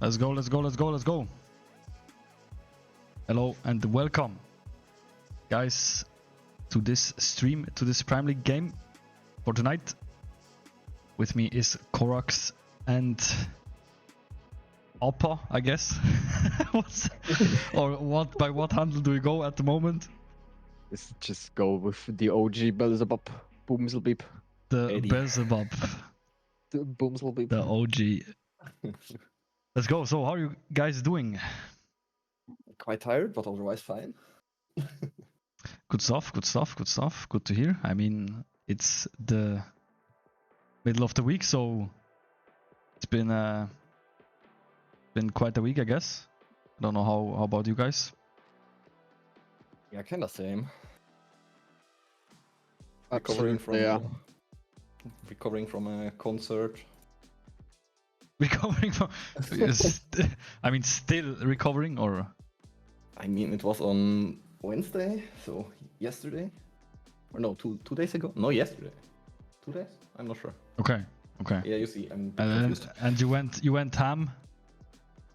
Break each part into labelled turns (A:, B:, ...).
A: Let's go, let's go, let's go, let's go. Hello and welcome, guys, to this stream, to this Prime League game for tonight. With me is Korax and Oppa, I guess. Or what? By what handle do we go at the moment?
B: Let's just go with the OG Beelzebub, Boomselbeep.
A: The
B: Eddie.
A: Beelzebub,
B: The Boomselbeep.
A: the OG. Let's go. So, how are you guys doing?
C: Quite tired, but otherwise fine.
A: Good stuff, good stuff, good stuff. Good to hear. I mean, it's the middle of the week, so it's been quite a week, I guess. I don't know how about you guys.
C: Yeah, kind of same.
B: Absolutely,
C: Recovering from a concert.
A: Recovering from, I mean, still recovering, or?
C: I mean, it was on Wednesday, so yesterday, or no, two days ago. No, yesterday. 2 days? I'm not sure.
A: Okay, okay.
C: Yeah, you see, I'm a bit confused.
A: And you went ham?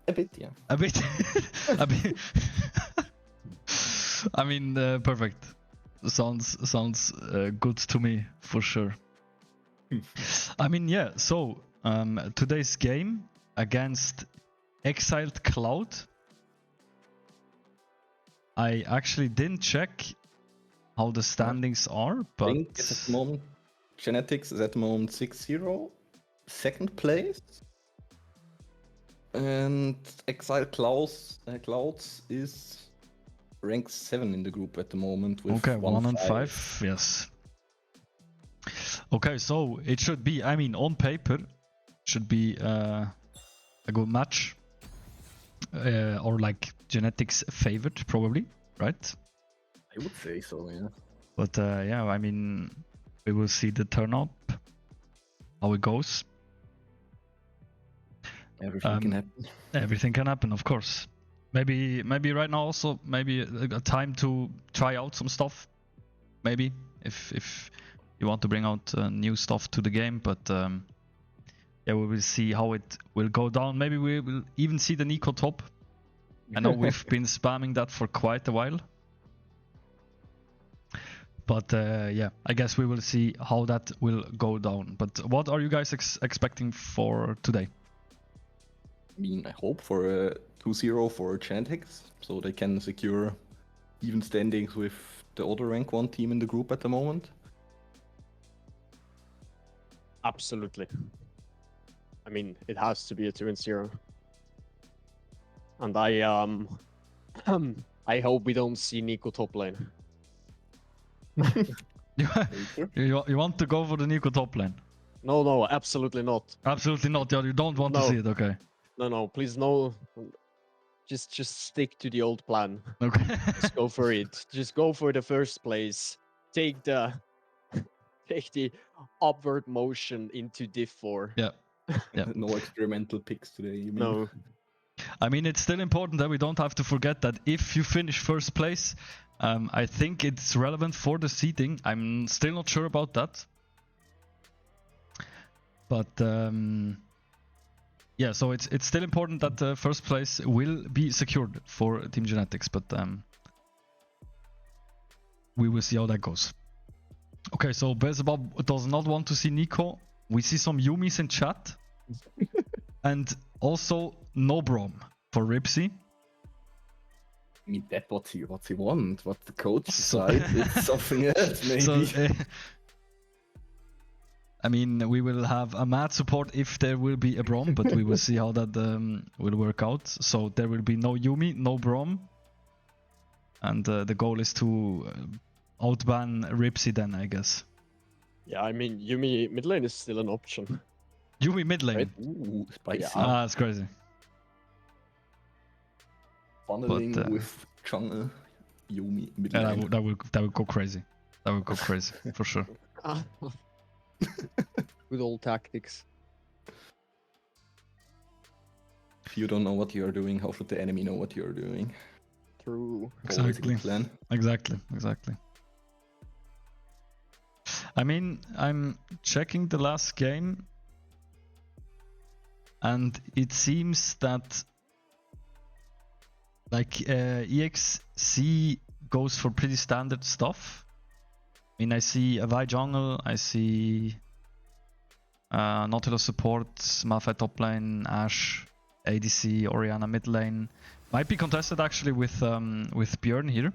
C: A bit, yeah.
A: A bit, a bit. I mean, perfect. Sounds good to me for sure. I mean, yeah. So today's game against Exiled Cloud. I actually didn't check how the standings are, but
C: I think at the moment, Genetix is at the moment 6-0, second place. And Exile Clouds is ranked 7 in the group at the moment with
A: okay, 1 and 5, yes. Okay, so it should be, I mean, on paper, should be a good match. Or like Genetix favored, probably, right?
C: I would say so, yeah.
A: But yeah, I mean, we will see the turnout, how it goes.
C: Everything can happen.
A: Everything can happen, of course. Maybe right now also, maybe a time to try out some stuff. Maybe, if you want to bring out new stuff to the game, but yeah, we will see how it will go down. Maybe we will even see the Nico top. I know we've been spamming that for quite a while. But yeah, I guess we will see how that will go down. But what are you guys expecting for today?
C: I mean, I hope for a 2-0 for Genetix, so they can secure even standings with the other rank 1 team in the group at the moment.
B: Absolutely. I mean, it has to be a 2-0. And I hope we don't see Nico top lane.
A: You want to go for the Nico top lane?
B: No, absolutely not.
A: Absolutely not. Yeah, you don't want to see it. Okay.
B: No, please no. Just stick to the old plan.
A: Okay.
B: Just go for it. Just go for the first place. Take the upward motion into Div 4.
A: Yeah. Yeah.
C: No experimental picks today, you mean?
B: No.
A: I mean, it's still important that we don't have to forget that if you finish first place, I think it's relevant for the seeding. I'm still not sure about that. But yeah, so it's still important that the first place will be secured for Team Genetix, but we will see how that goes. Okay, so Beelzebub does not want to see Nico. We see some Yumis in chat. And also no Brom for Ripsy.
C: I mean, that's what he wants. What the coach decides, it's something else, maybe.
A: So, I mean, we will have a mad support if there will be a Brom, but we will see how that will work out. So there will be no Yumi, no Brom. And the goal is to outban Ripsy then, I guess.
B: Yeah, I mean, Yumi mid lane is still an option.
A: Yumi mid lane.
B: Right?
C: Ooh, spicy.
B: Yeah.
A: Ah, that's crazy.
C: Funneling
A: But,
C: with jungle, Yumi, mid
A: Yeah,
C: lane.
A: that will go crazy. That will go crazy for sure.
B: Good old tactics.
C: If you don't know what you're doing, how should the enemy know what you're doing?
B: True.
C: Always a good
A: Exactly.
C: plan.
A: Exactly. I mean, I'm checking the last game. and it seems that like EXC goes for pretty standard stuff. I mean, I see a Vi jungle, I see Nautilus support, Malphite top lane, Ashe, ADC, Orianna mid lane. Might be contested actually with Björn here.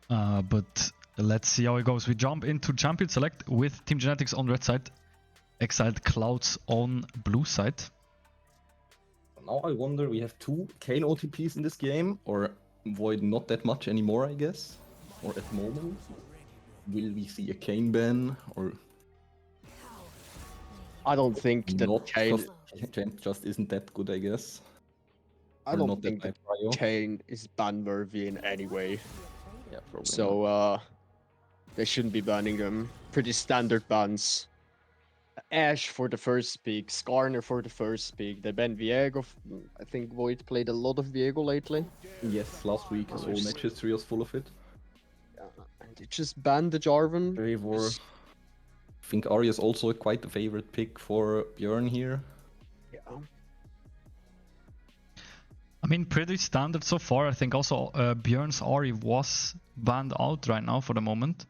A: But let's see how it goes. We jump into Champion Select with Team Genetix on red side, Exiled Clouds on blue side.
C: Now I wonder, we have 2 Kayn OTPs in this game, or Void not that much anymore, I guess. Or at the moment. Will we see a Kayn ban, or
B: I don't think that
C: not?
B: Kayn.
C: Just isn't that good, I guess.
B: I
C: Or
B: don't
C: not
B: think
C: that
B: that
C: high prio.
B: Kayn is ban worthy in any way.
C: Yeah, probably.
B: So they shouldn't be banning them. Pretty standard bans. Ashe for the first pick, Skarner for the first pick. They banned Viego. I think Void played a lot of Viego lately.
C: Yes, last week his whole match history was full of it.
B: And they just banned the Jarvan.
C: Trevor. I think Arya is also quite a favorite pick for Björn here.
B: Yeah.
A: I mean, pretty standard so far. I think also Björn's Ahri was banned out right now for the moment.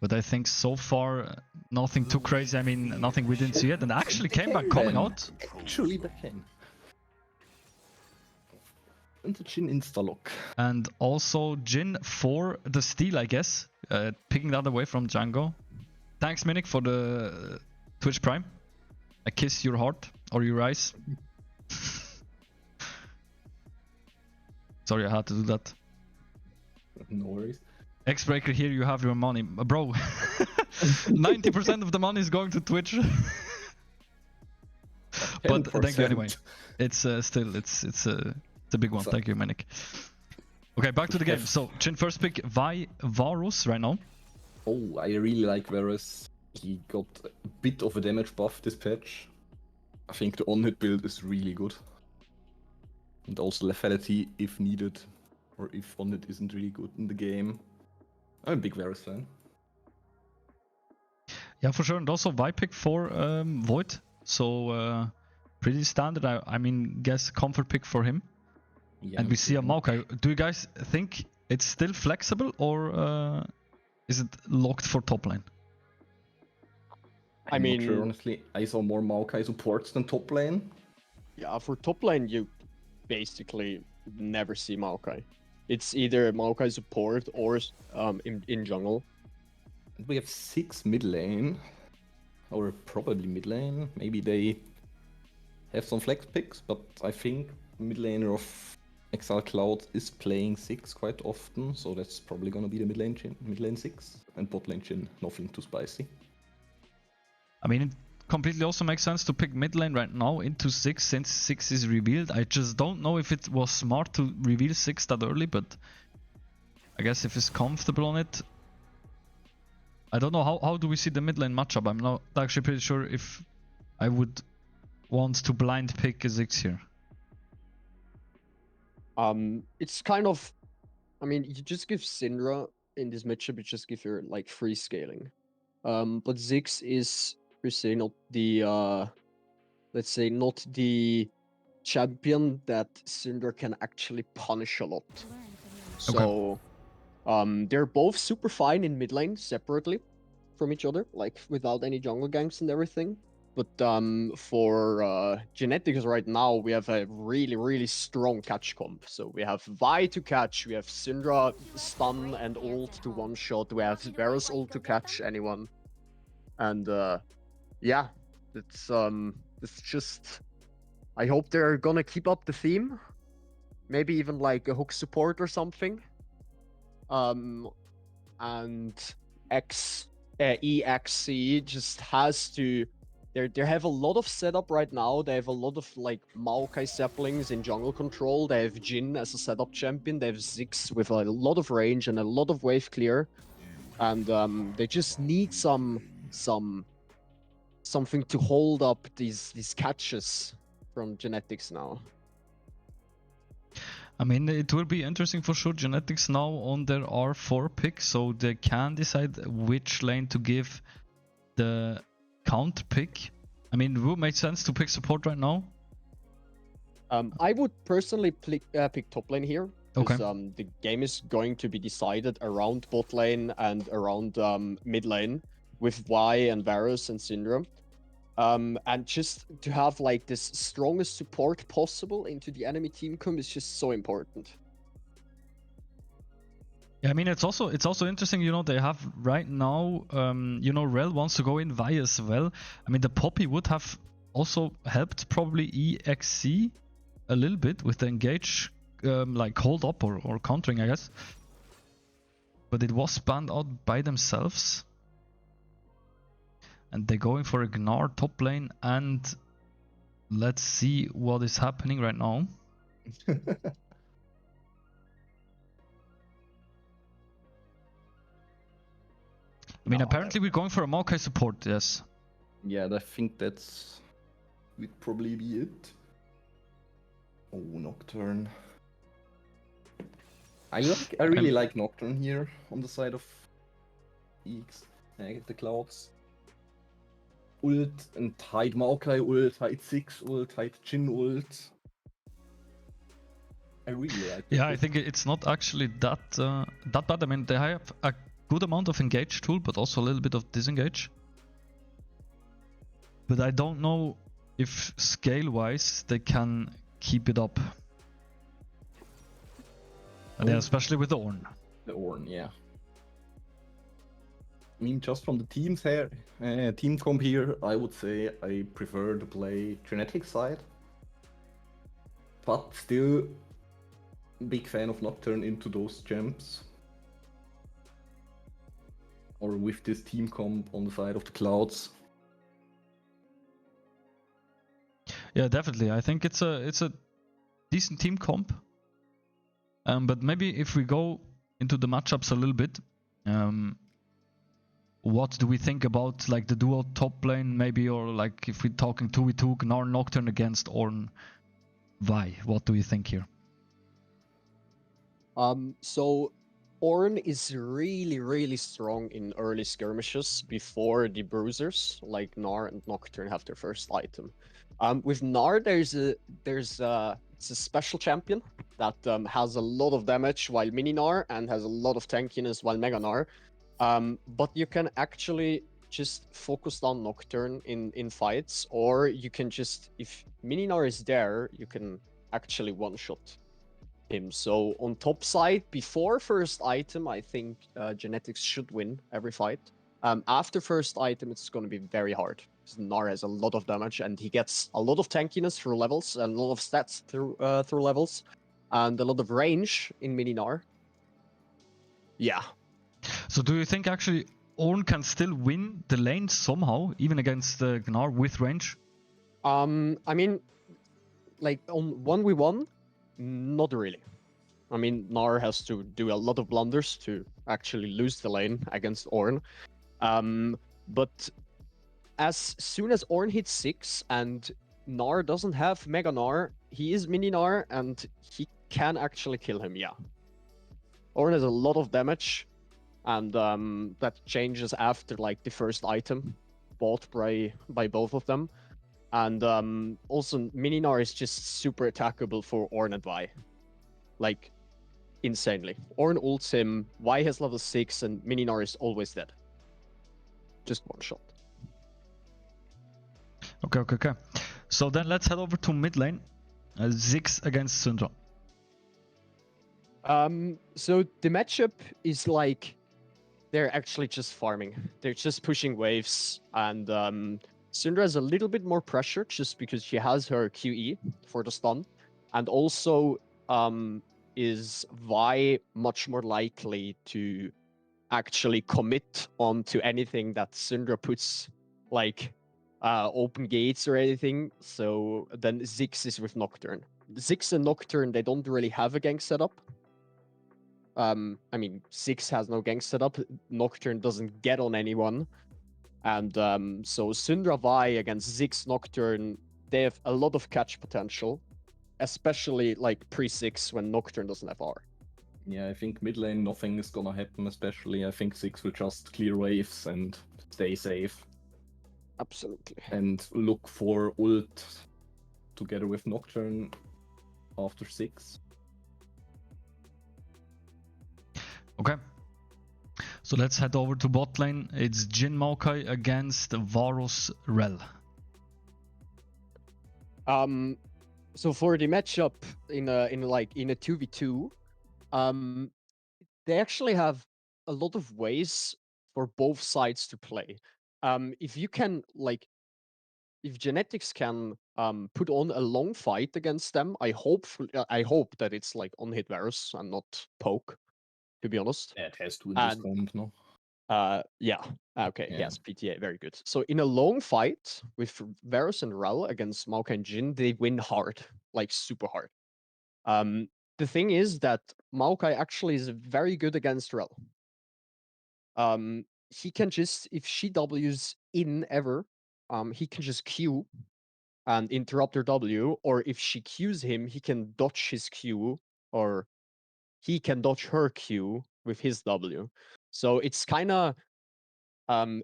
A: But I think so far, nothing too crazy. I mean, nothing we didn't see yet. And actually came back coming out.
C: Actually back in. And the Jhin insta-lock.
A: And also Jhin for the steal, I guess. Picking that away from Django. Thanks, Minik, for the Twitch Prime. I kiss your heart or your eyes. Sorry, I had to do that.
C: No worries.
A: X-Breaker, here you have your money. Bro, 90% of the money is going to Twitch. But thank you anyway. It's still, it's a big one. Thank you, Minik. Okay, back to the game. So, Jhin first pick, Vi Varus right now.
C: Oh, I really like Varus. He got a bit of a damage buff this patch. I think the on-hit build is really good. And also lethality if needed, or if on-hit isn't really good in the game. I'm a big Varus fan.
A: Yeah, for sure. And also Vi pick for Void. So, pretty standard. I mean, guess comfort pick for him.
C: Yeah,
A: and we see a Maokai. Do you guys think it's still flexible, or is it locked for top lane?
C: I'm not sure, honestly. I saw more Maokai supports than top lane.
B: Yeah, for top lane, you basically never see Maokai. It's either Maokai support or in jungle.
C: We have 6 mid lane, or probably mid lane. Maybe they have some flex picks, but I think mid laner of Exile Cloud is playing 6 quite often, so that's probably gonna be the mid lane 6, and bot lane Jhin, nothing too spicy.
A: I mean, it completely also makes sense to pick mid lane right now into 6 since 6 is revealed. I just don't know if it was smart to reveal 6 that early, but I guess if he's comfortable on it. I don't know, how do we see the mid lane matchup? I'm not actually pretty sure if I would want to blind pick a 6 here.
B: It's kind of, I mean, you just give Syndra in this matchup, you just give her like free scaling. But Ziggs is per se not the, let's say, not the champion that Syndra can actually punish a lot. So, they're both super fine in mid lane separately from each other, like without any jungle ganks and everything. But for Genetix right now, we have a really, really strong catch comp. So we have Vi to catch, we have Syndra stun and ult to one-shot, we have Varus ult to catch anyone. And yeah, it's just... I hope they're gonna keep up the theme. Maybe even like a hook support or something. And EXC just has to... They have a lot of setup right now. They have a lot of like Maokai saplings in jungle control. They have Jhin as a setup champion. They have Ziggs with a lot of range and a lot of wave clear. And they just need something to hold up these catches from Genetix now.
A: I mean, it will be interesting for sure. Genetix now on their R4 pick, so they can decide which lane to give the counter pick. I mean, would make sense to pick support right now.
B: I would personally pick top lane here.
A: Okay.
B: Because the game is going to be decided around bot lane and around mid lane with Vi and Varus and Syndra. And just to have like this strongest support possible into the enemy team comp is just so important.
A: Yeah, I mean it's also interesting, you know, they have right now you know, Rel wants to go in Vi as well. I mean the Poppy would have also helped probably EXC a little bit with the engage like hold up or countering, I guess. But it was banned out by themselves. And they're going for a Gnar top lane, and let's see what is happening right now. I mean, apparently we're going for a Maokai support, yes.
C: Yeah, I think that's would probably be it. Oh, Nocturne. I really like Nocturne here on the side of the Clouds. Ult and Tide Maokai ult, Tide 6 ult, Tide Jhin ult. I really like it.
A: Yeah, I think it's not actually that bad. I mean, they have a good amount of engage tool, but also a little bit of disengage. But I don't know if scale-wise they can keep it up. And yeah, especially with the Ornn.
C: The Ornn, yeah. I mean, just from the teams here, team comp here, I would say I prefer to play Genetix side. But still, big fan of Nocturne into those champs. Or with this team comp on the side of the Clouds.
A: Yeah, definitely. I think it's a decent team comp. But maybe if we go into the matchups a little bit, what do we think about like the duo top lane maybe, or like if we're talking 2v2 Gnar Nocturne against Ornn Vi? What do you think here?
B: So Ornn is really strong in early skirmishes before the bruisers like Gnar and Nocturne have their first item. With Gnar, it's a special champion that has a lot of damage while Mini Gnar and has a lot of tankiness while Mega Gnar. But you can actually just focus on Nocturne in fights, or you can just, if Mini Gnar is there, you can actually one-shot him. So on top side, before first item, I think Genetix should win every fight. After first item, it's going to be very hard. Gnar has a lot of damage, and he gets a lot of tankiness through levels, and a lot of stats through levels, and a lot of range in Mini Gnar. Yeah.
A: So do you think actually Ornn can still win the lane somehow, even against Gnar with range?
B: I mean, like on 1v1, not really. I mean, Gnar has to do a lot of blunders to actually lose the lane against Ornn. But as soon as Ornn hits 6 and Gnar doesn't have Mega Gnar, he is Mini Gnar and he can actually kill him, yeah. Ornn has a lot of damage, and that changes after like the first item bought by both of them. And also Mini Gnar is just super attackable for Ornn and Vi. Like, insanely. Ornn ults him, Vi has level 6, and Mini Gnar is always dead. Just one shot.
A: Okay. So then let's head over to mid lane. Ziggs against Syndra.
B: So the matchup is like, they're actually just farming. They're just pushing waves, and Syndra has a little bit more pressure just because she has her QE for the stun, and also is Vi much more likely to actually commit onto anything that Syndra puts, like open gates or anything. So then Ziggs is with Nocturne. Ziggs and Nocturne, they don't really have a gank setup. I mean, Ziggs has no gank setup. Nocturne doesn't get on anyone. And so Syndra Vi against Ziggs Nocturne, they have a lot of catch potential, especially like pre-6 when Nocturne doesn't have R.
C: Yeah, I think mid lane nothing is gonna happen, especially I think Ziggs will just clear waves and stay safe.
B: Absolutely.
C: and look for ult together with Nocturne after 6.
A: Okay. So let's head over to bot lane. It's Jin Maokai against Varus Rel.
B: So for the matchup in a 2v2, they actually have a lot of ways for both sides to play. If you can if Genetix can put on a long fight against them, I hope that it's like on hit Varus and not poke, to be honest.
C: It has to in this
B: And
C: comp, no?
B: yeah. Okay,
C: Yeah.
B: yes, PTA, very good. So in a long fight with Varus and Rel against Maokai and Jin, they win hard, like super hard. The thing is that Maokai actually is very good against Rel. He can just, if she W's in ever, he can just Q and interrupt her W, or if she Qs him, he can dodge his Q, or he can dodge her Q with his W. So it's kind of,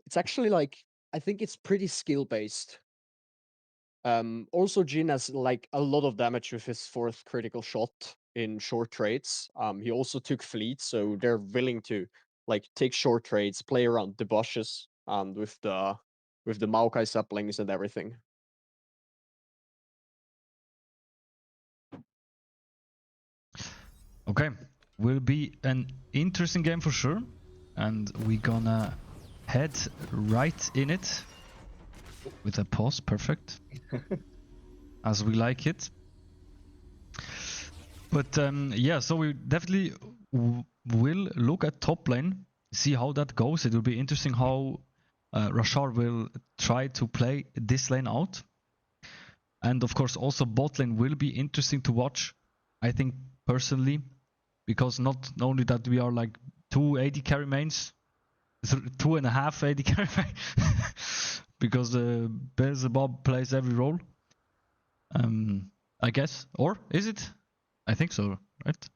B: it's actually like, I think it's pretty skill based. Also, Jin has like a lot of damage with his 4th critical shot in short trades. He also took fleet, so they're willing to like take short trades, play around the bushes, and with the Maokai saplings and everything.
A: Okay, will be an interesting game for sure, and we're gonna head right in it with a pause. Perfect, as we like it. But yeah, so we definitely will look at top lane, see how that goes. It will be interesting how Rashar will try to play this lane out. And of course, also bot lane will be interesting to watch, I think, personally, because not only that we are like 2 AD carry mains, 2.5 AD carry mains, because Beelzebub plays every role. I guess, or is it? I think so, right?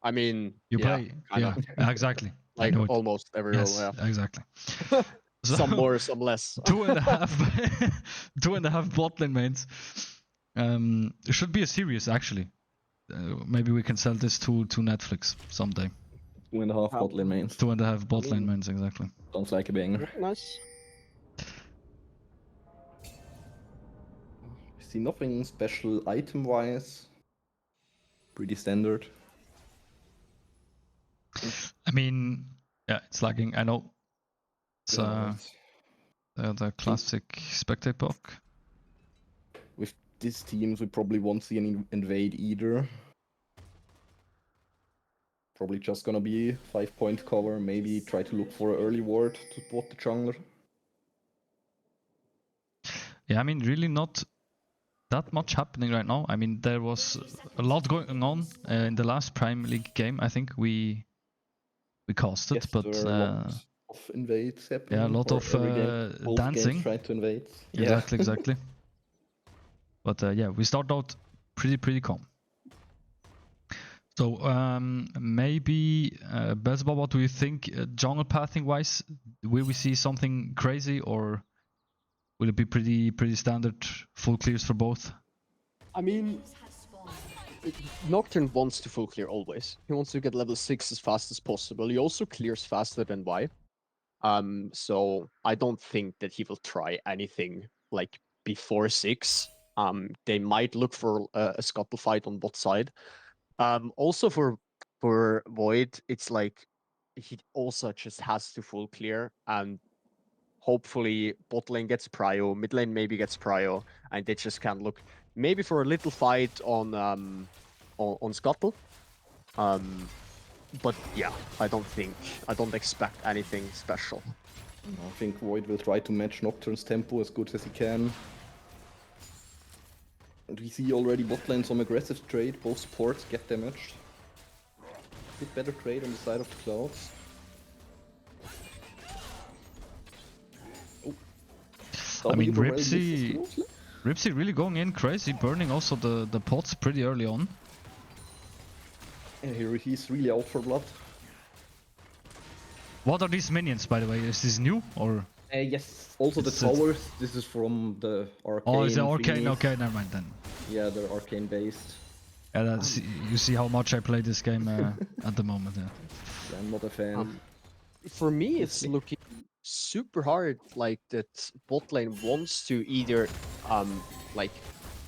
B: I mean,
A: You
B: yeah,
A: play,
B: kinda.
A: yeah, exactly. I
B: Like
A: know it.
B: almost every
A: Yes,
B: role, yeah.
A: exactly.
B: Some more, some less.
A: 2.5, 2.5 bot lane mains. It should be a series actually. Maybe we can sell this to Netflix someday.
C: 2.5 bot lane mains.
A: 2.5 bot lane mains, exactly.
C: Sounds like a banger.
B: Nice.
C: I see nothing special item-wise. Pretty standard.
A: I mean, yeah, it's lagging. I know. It's
C: Yeah,
A: the classic spectate block.
C: with these teams, we probably won't see any invade either. Probably just gonna be 5-point cover, maybe try to look for an early ward to bot the jungler.
A: Yeah, I mean, really not that much happening right now. I mean, there was a lot going on in the last Prime League game. I think we casted,
C: Yes,
A: but
C: there are a lot of invades happening.
A: yeah, a lot
C: or
A: of
C: every game, both
A: dancing.
C: games trying to invade.
A: Exactly, exactly. But yeah, we start out pretty calm. So maybe Bezba, what do you think jungle pathing wise? Will we see something crazy, or will it be pretty standard full clears for both?
B: I mean, Nocturne wants to full clear always. He wants to get level 6 as fast as possible. He also clears faster than Y. So I don't think that he will try anything like before 6. They might look for a scuttle fight on bot side. Also for Void, it's like he also just has to full clear, and hopefully bot lane gets prio, mid lane maybe gets prio, and they just can look maybe for a little fight on scuttle. But yeah, I don't expect anything special.
C: I think Void will try to match Nocturne's tempo as good as he can. And we see already bot lane some aggressive trade, both supports get damaged. Bit better trade on the side of the Clouds. Oh.
A: I mean,
C: W for Rel
A: Ripsy really going in crazy, burning also the pots pretty early on.
C: Yeah, here he's really out for blood.
A: What are these minions, by the way? Is this new or?
C: Yes, also the
A: It's- it's-
C: towers. This is from the arcane.
A: Oh, is it arcane?
C: thingies.
A: Okay, never mind then.
C: Yeah, they're arcane based.
A: Yeah, that's, you see how much I play this game at the moment. Yeah.
C: Yeah, I'm not a fan.
B: For me, it's
C: Obviously.
B: looking super hard. Like that bot lane wants to either like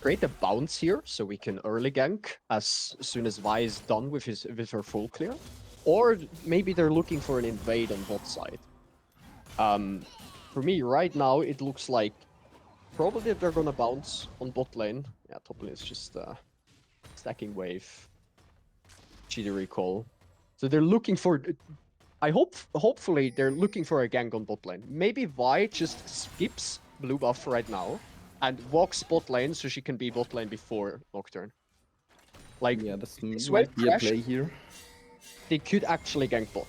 B: create a bounce here so we can early gank as soon as Vi is done with her full clear, or maybe they're looking for an invade on bot side. For me right now, it looks like probably they're gonna bounce on bot lane. Yeah, top lane is just stacking wave. Cheater recall. So they're looking for. Hopefully they're looking for a gank on bot lane. Maybe Vi just skips blue buff right now and walks bot lane so she can be bot lane before Nocturne. Like,
C: Yeah, this
B: it's
C: might
B: well
C: be a
B: crashed.
C: play here.
B: They could actually gank bot.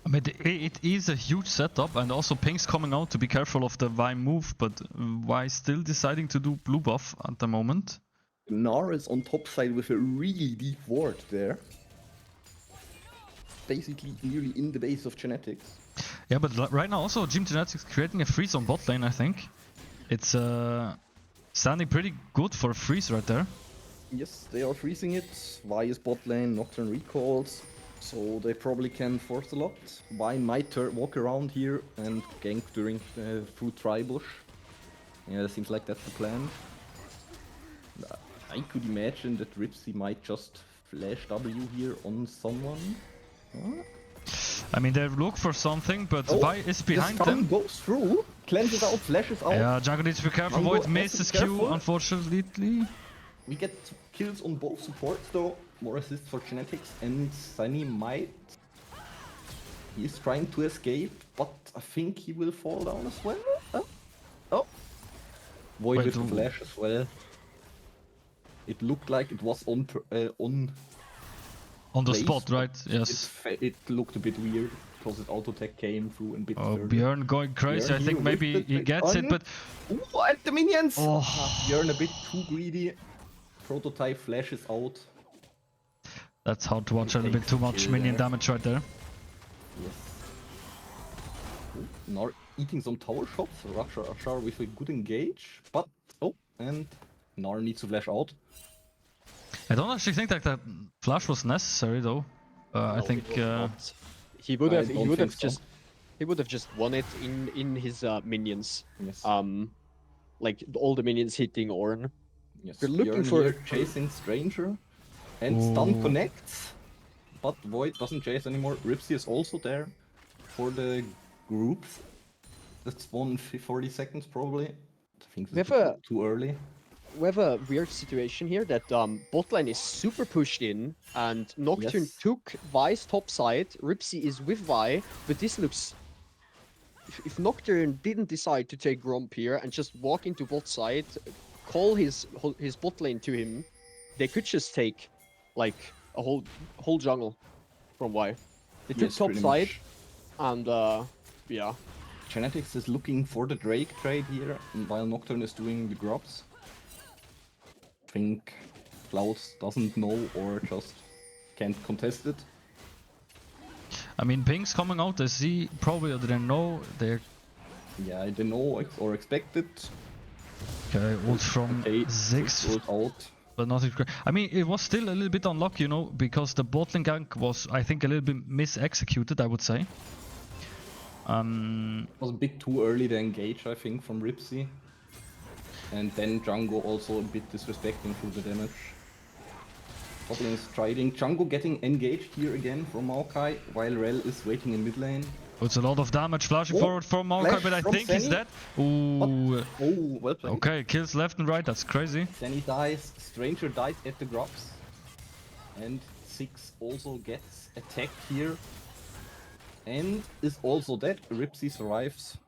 A: I mean, it is a huge setup, and also Pink's coming out to be careful of the Vi move, but Vi still deciding to do blue buff at the moment.
C: Gnar is on top side with a really deep ward there. Basically nearly in the base of Genetix.
A: Yeah, but right now also Genetix creating a freeze on bot lane, I think. It's standing pretty good for a freeze right there.
C: Yes, they are freezing it. Vi is bot lane, Nocturne recalls. So they probably can force a lot. Vi might walk around here and gank during through Tribush. Yeah, it seems like that's the plan. I could imagine that Ripsy might just flash W here on someone. Huh?
A: I mean, they look for something, but Vi is behind
C: the stun
A: them.
C: goes through, cleanses out, flashes out.
A: Yeah, Jungle needs to be careful.
C: Jungle
A: Void
C: has to
A: misses
C: be
A: Q,
C: careful.
A: unfortunately.
C: We get kills on both supports though. More assists for Genetix, and Sunny might. He's trying to escape, but I think he will fall down as well. Oh. Void
A: Wait,
C: with the flash as well. It looked like it was on
A: On the
C: place,
A: spot,
C: but
A: right? Yes.
C: It looked a bit weird because it auto tech came through and bit
A: Oh,
C: further.
A: Björn going crazy.
C: Björn
A: I think
C: here
A: maybe
C: with the
A: he gets it,
C: stun.
A: but
C: Ooh, and the minions!
A: Oh.
C: Björn a bit too greedy. Prototype flashes out.
A: that's hard to watch. A little
C: Takes
A: bit too
C: the
A: much
C: kill
A: minion
C: there.
A: damage right there.
C: Yes. Nar eating some tower shots. Rashar with a good engage. But, oh, and Nar needs to flash out.
A: I don't actually think that flash was necessary though. I
B: No,
A: think
B: it was not. He would
C: I
B: have. He
C: don't
B: would
C: think
B: have
C: so.
B: just. He would have just won it in his minions.
C: Yes.
B: Like all the minions hitting Ornn.
C: Yes.
B: They're looking
C: Björn
B: for-
C: here chasing Stranger. And stun
A: Ooh.
C: connects. But Void doesn't chase anymore. Ripsy is also there for the groups. That's 40 seconds probably. I think
B: We
C: this
B: have
C: is
B: a-
C: too early.
B: We have a weird situation here that bot lane is super pushed in, and Nocturne
C: Yes.
B: took Vi's top side. Ripsy is with Vi, but this looks. If Nocturne didn't decide to take Gromp here and just walk into bot side, call his bot lane to him, they could just take like a whole jungle from Vi. They took
C: Yes,
B: top
C: pretty
B: side,
C: much.
B: and yeah.
C: Genetix is looking for the Drake trade here, and while Nocturne is doing the grubs. I think Cloud doesn't know or just can't contest it.
A: I mean, Pink's coming out. They see probably didn't know. They're
C: Yeah, I don't know or expect it.
A: okay. Ult from
C: Okay,
A: Ziggs,
C: ult out.
A: but nothing great. I mean, it was still a little bit unlucky, you know, because the bot lane gank was, I think, a little bit mis-executed. I would say.
C: It was a bit too early to engage, I think, from Ripsy. And then Django also a bit disrespecting through the damage. Top lane is trading. Django getting engaged here again from Maokai, while Rel is waiting in mid lane.
A: It's a lot of damage flashing
C: Oh,
A: forward from Maokai,
C: flash
A: but I
C: from
A: think he's
C: Zenny.
A: dead. Ooh.
C: Oh, well played.
A: Okay, kills left and right. That's crazy.
C: Then he dies. Stranger dies at the grubs. And Six also gets attacked here. And is also dead. Ripsy survives.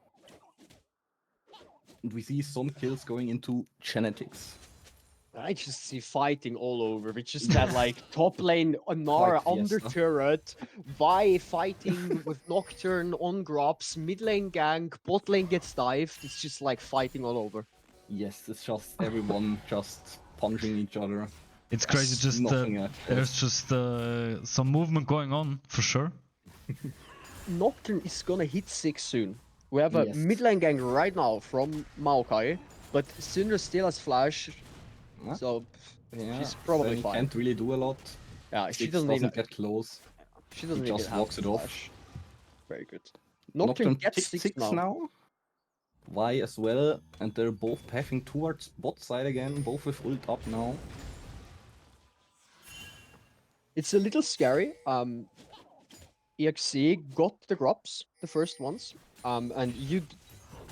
C: And we see some kills going into Genetix.
B: I just see fighting all over. We just had like top lane Nara
C: Like
B: under
C: Fiesta.
B: turret, Vi fighting with Nocturne on grubs, mid lane gank, bot lane gets dived. It's just like fighting all over.
C: Yes, it's just everyone just punching each other.
A: It's crazy. Just
C: Nothing else.
A: there's just some movement going on for sure.
B: Nocturne is gonna hit 6 soon. We have a
C: Yes.
B: mid lane gang right now from Maokai, but Syndra still has flash,
C: Huh?
B: so
C: Yeah,
B: she's probably
C: Zen
B: fine.
C: can't really do a lot.
B: Yeah, she
C: Six
B: doesn't
C: doesn't
B: even
C: get close.
B: she doesn't
C: He
B: even
C: just
B: have
C: walks it off.
B: flash. Very good. Nocturne gets
C: picked
B: 6
C: six now. Y as well, and they're both pathing towards bot side again, both with ult up now.
B: It's a little scary. EXE got the drops, the first ones. And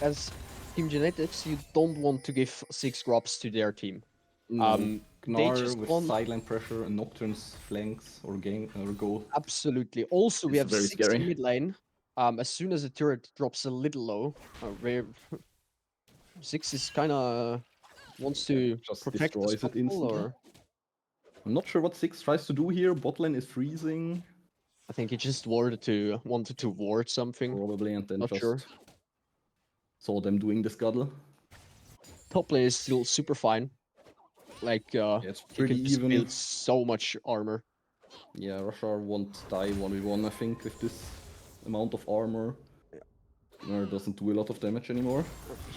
B: as Team Genetics, you don't want to give 6 drops to their team.
C: No,
B: They
C: Gnar
B: just
C: with
B: want
C: sideline pressure and Nocturne's flanks or go.
B: absolutely. Also, we
C: It's
B: have
C: very
B: 6
C: scary.
B: in mid lane. As soon as the turret drops a little low, where 6 is kind of wants to
C: Just
B: protect the
C: destroys it
B: scuttle,
C: instantly.
B: or
C: I'm not sure what Six tries to do here. Botlane is freezing,
B: I think he just wanted to ward something.
C: probably, and then
B: Not
C: just
B: sure.
C: saw them doing the scuttle.
B: Top lane is still super fine. Like
C: Yeah, it's
B: he
C: pretty
B: can just
C: even.
B: build so much armor.
C: Yeah, Rashar won't die 1v1, I think, with this amount of armor. Gnar doesn't do a lot of damage anymore.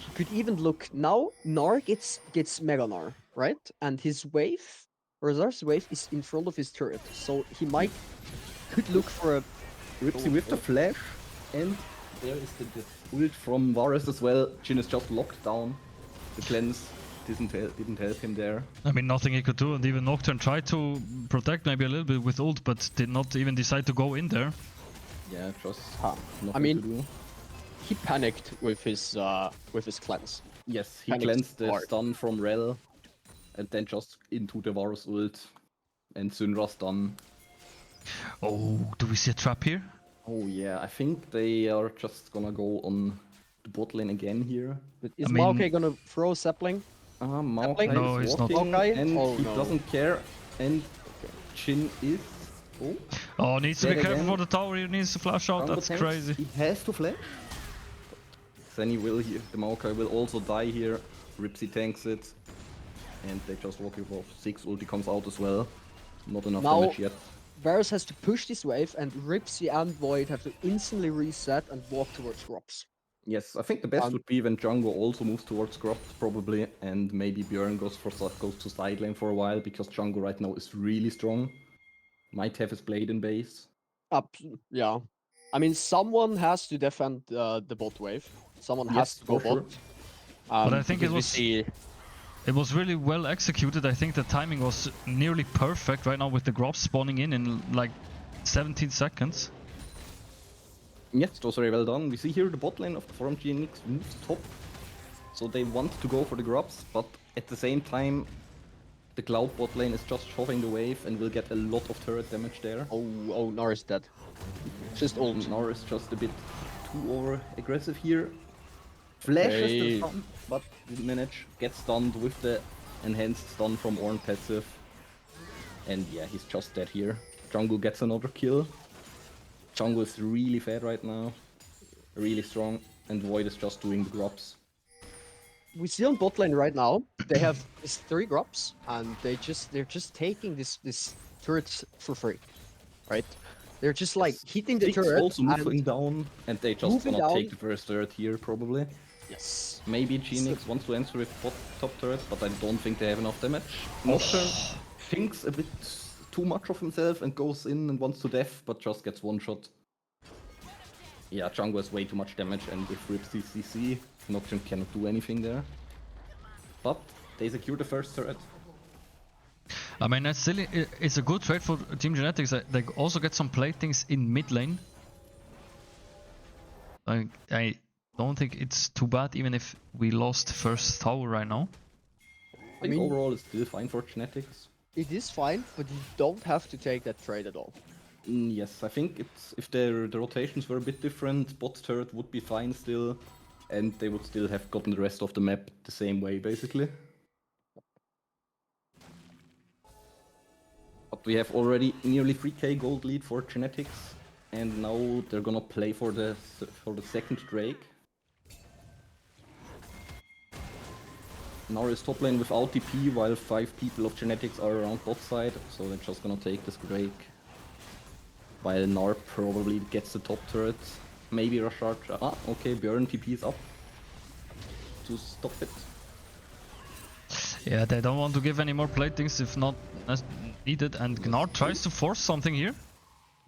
B: He could even look now. Gnar gets Mega Gnar, right? And his wave, Razar's wave, is in front of his turret, so he could look for a
C: Ripsy with the flash, and there is the ult from Varus as well. Jhin is just locked down. The cleanse didn't help him there.
A: I mean, nothing he could do, and even Nocturne tried to protect maybe a little bit with ult, but did not even decide to go in there.
C: Yeah, just
B: I
C: nothing
B: mean,
C: to do.
B: he panicked with his cleanse.
C: Yes, he
B: panicked
C: cleansed the
B: hard.
C: stun from Rel, and then just into the Varus ult, and Syndra stun.
A: Oh, do we see a trap here?
C: Oh yeah, I think they are just gonna go on the bot lane again here.
B: But is
A: I mean-
B: Maokai gonna throw sapling?
C: Maokai
A: No,
C: is
A: he's not.
C: walking,
B: Maokai?
C: and
B: Oh,
C: he
B: no.
C: doesn't care, and Jhin is... Oh,
A: Oh, needs to be
C: Dead
A: careful
C: again.
A: for the tower, he needs to flash out,
C: Jungle
A: that's
C: tanks.
A: crazy.
C: He has to flash. Then he will here. The Maokai will also die here. Ripsy tanks it. And they just walk it off. 6 ulti comes out as well. Not enough
B: Now-
C: damage yet.
B: Varus has to push this wave, and Ripsy and Void have to instantly reset and walk towards drops.
C: Yes, I think the best
B: Um,
C: would be when Django also moves towards Grub, probably, and maybe Björn goes to side lane for a while, because Django right now is really strong. Might have his blade in base.
B: Yeah. I mean, someone has to defend the bot wave. Someone has
C: Yes,
B: to go
C: for sure.
B: bot.
A: But I think it
B: because we
A: was-
B: see
A: It was really well executed, I think the timing was nearly perfect right now with the grobs spawning in like 17 seconds.
C: Yes, it was very well done. We see here the bot lane of from GNX moves top. So they want to go for the grubs, but at the same time, the Cloud bot lane is just shoving the wave and will get a lot of turret damage there.
B: oh Gnar is dead. Just ult.
C: Gnar is just a bit too over aggressive here. Flashes
B: Hey.
C: the stun, but didn't manage. Gets stunned with the enhanced stun from Ornn passive. And yeah, he's just dead here. Jungle gets another kill. Jungle is really fed right now. Really strong. And Void is just doing the grubs.
B: We see on bot lane right now, they have these 3 drops, and they're just taking this turret for free. Right? They're just like hitting the
C: Six
B: turret
C: also
B: and
C: moving down, and they just
B: moving
C: gonna take
B: down.
C: the first turret here, probably.
B: yes.
C: Maybe GNX wants to answer with top turret, but I don't think they have enough damage. Nocturne thinks a bit too much of himself and goes in and wants to death, but just gets one shot. Yeah, Django has way too much damage, and with Ripsy CC, Nocturne cannot do anything there. But they secure the first turret.
A: I mean, that's still, it's a good trade for Team Genetics. They also get some platings in mid lane. I don't think it's too bad, even if we lost first tower right now.
C: I think
B: mean-
C: overall it's still fine for Genetics.
B: It is fine, but you don't have to take that trade at all.
C: Yes, I think it's if the rotations were a bit different, bot turret would be fine still, and they would still have gotten the rest of the map the same way, basically. But we have already nearly 3k gold lead for Genetics, and now they're gonna play for the second Drake. Gnar is top lane without TP, while 5 people of Genetics are around bot side, so they're just gonna take this Drake. While Gnar probably gets the top turret. Maybe rush charge. Ah, okay, Björn TP is up to stop it.
A: Yeah, they don't want to give any more platings if not needed, and Gnar tries to force something here.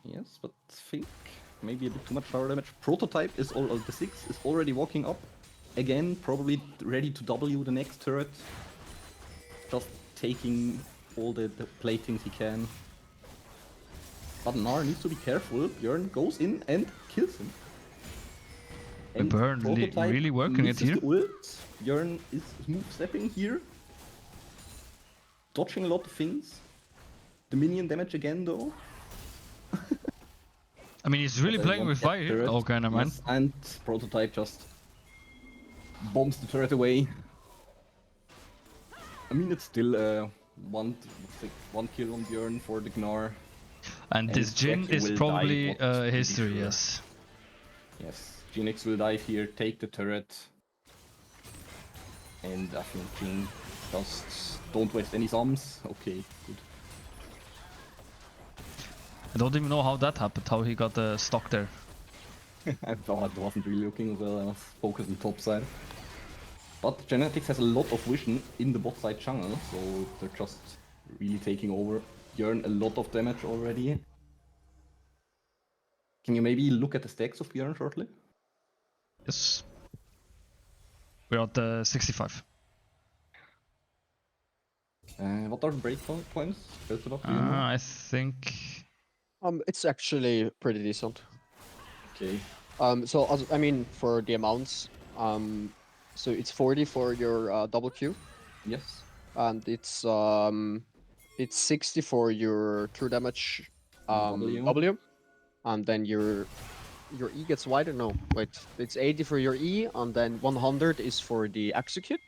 C: Yes, but think maybe a bit too much power damage. Prototype is the 6 is already walking up. Again, probably ready to W the next turret. Just taking all the platings he can. But Gnar needs to be careful. Björn goes in and kills him. And
A: Björn
C: Prototype
A: really working it
C: misses
A: here.
C: the ult. Björn is move stepping here. Dodging a lot of things. The minion damage again though.
A: I mean, he's really
C: But I
A: playing
C: want
A: with
C: that
A: fire here.
C: turret.
A: Okay, never mind.
C: Yes, and Prototype just bombs the turret away. I mean, it's still one kill on Björn for the Gnar.
A: And this Jin
C: Cracky
A: is
C: will
A: probably
C: die, what to be
A: history,
C: sure.
A: yes.
C: Yes, GNX will dive here, take the turret. And I think King just don't waste any sums. Okay, good.
A: I don't even know how that happened, how he got stuck there.
C: I thought I wasn't really looking well, I was focused on top side. But Genetix has a lot of vision in the bot side jungle, so they're just really taking over. Björn a lot of damage already. Can you maybe look at the stacks of Björn shortly?
A: Yes. We're at 65.
C: What are the breakpoints? First of all, do you know?
A: I think...
B: It's actually pretty decent.
C: Okay.
B: I mean, for the amounts, so it's 40 for your double Q,
C: Yes.
B: and it's 60 for your true damage
C: W.
B: W, and then your E gets wider. No, wait, it's 80 for your E, and then 100 is for the execute,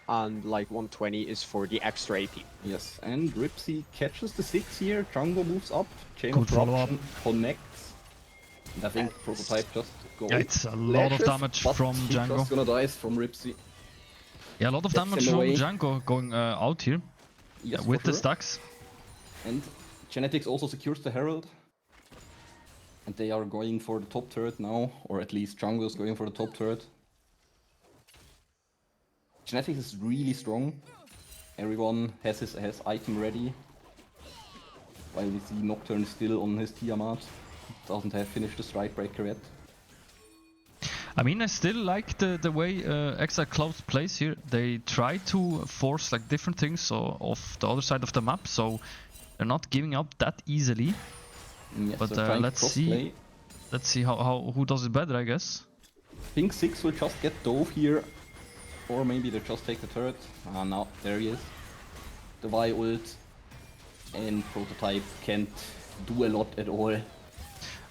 B: and like 120 is for the extra AP.
C: Yes, and Ripsy catches the 6 here. Django moves up. Chain
A: Good
C: of
A: follow-up.
C: Corruption connects. And I think Prototype just goes.
A: Yeah, it's a lot of damage from
C: He's
A: Django.
C: just gonna die from Ripsy.
A: Yeah, a lot of
C: Gets
A: damage
C: him
A: from
C: away.
A: Django going out here.
C: Yes,
A: With
C: for
A: the
C: sure.
A: stacks.
C: And Genetix also secures the Herald. And they are going for the top turret now, or at least Django is going for the top turret. Genetix is really strong. Everyone has item ready. While we see Nocturne still on his Tiamat. Doesn't have finished the Strikebreaker yet.
A: I mean, I still like the way EXILED plays here. They try to force like different things off the other side of the map, so they're not giving up that easily.
C: Yes,
A: But
C: they're trying to
A: let's
C: crossplay.
A: see how who does it better, I guess.
C: Pink 6 will just get dove here. Or maybe they just take the turret. Ah, now there he is. The Y ult. And Prototype can't do a lot at all.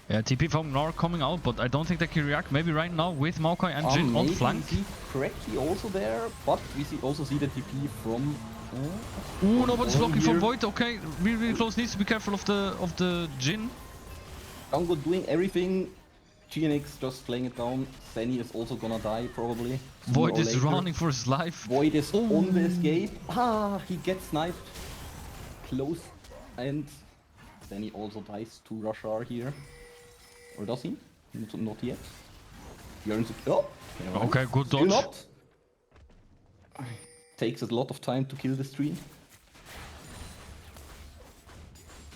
A: Yeah, TP from Gnar coming out, but I don't think they can react. Maybe right now with Maokai and Jin on flank.
C: We see Cracky also there, but we also see the TP from...
A: Ooh, nobody's blocking
C: here.
A: from Void. Okay, really close. Needs to be careful of the Jin.
C: Django doing everything. GNX just playing it down. Seni is also gonna die probably.
A: Void
C: sooner or
A: is
C: later.
A: running for his life.
C: Void is on the escape. Ah, he gets sniped. Close. And then he also dies to Rashar here. Or does he? Not yet. Björn's oh,
A: Okay, good
C: still
A: dodge.
C: not. Takes a lot of time to kill this tree.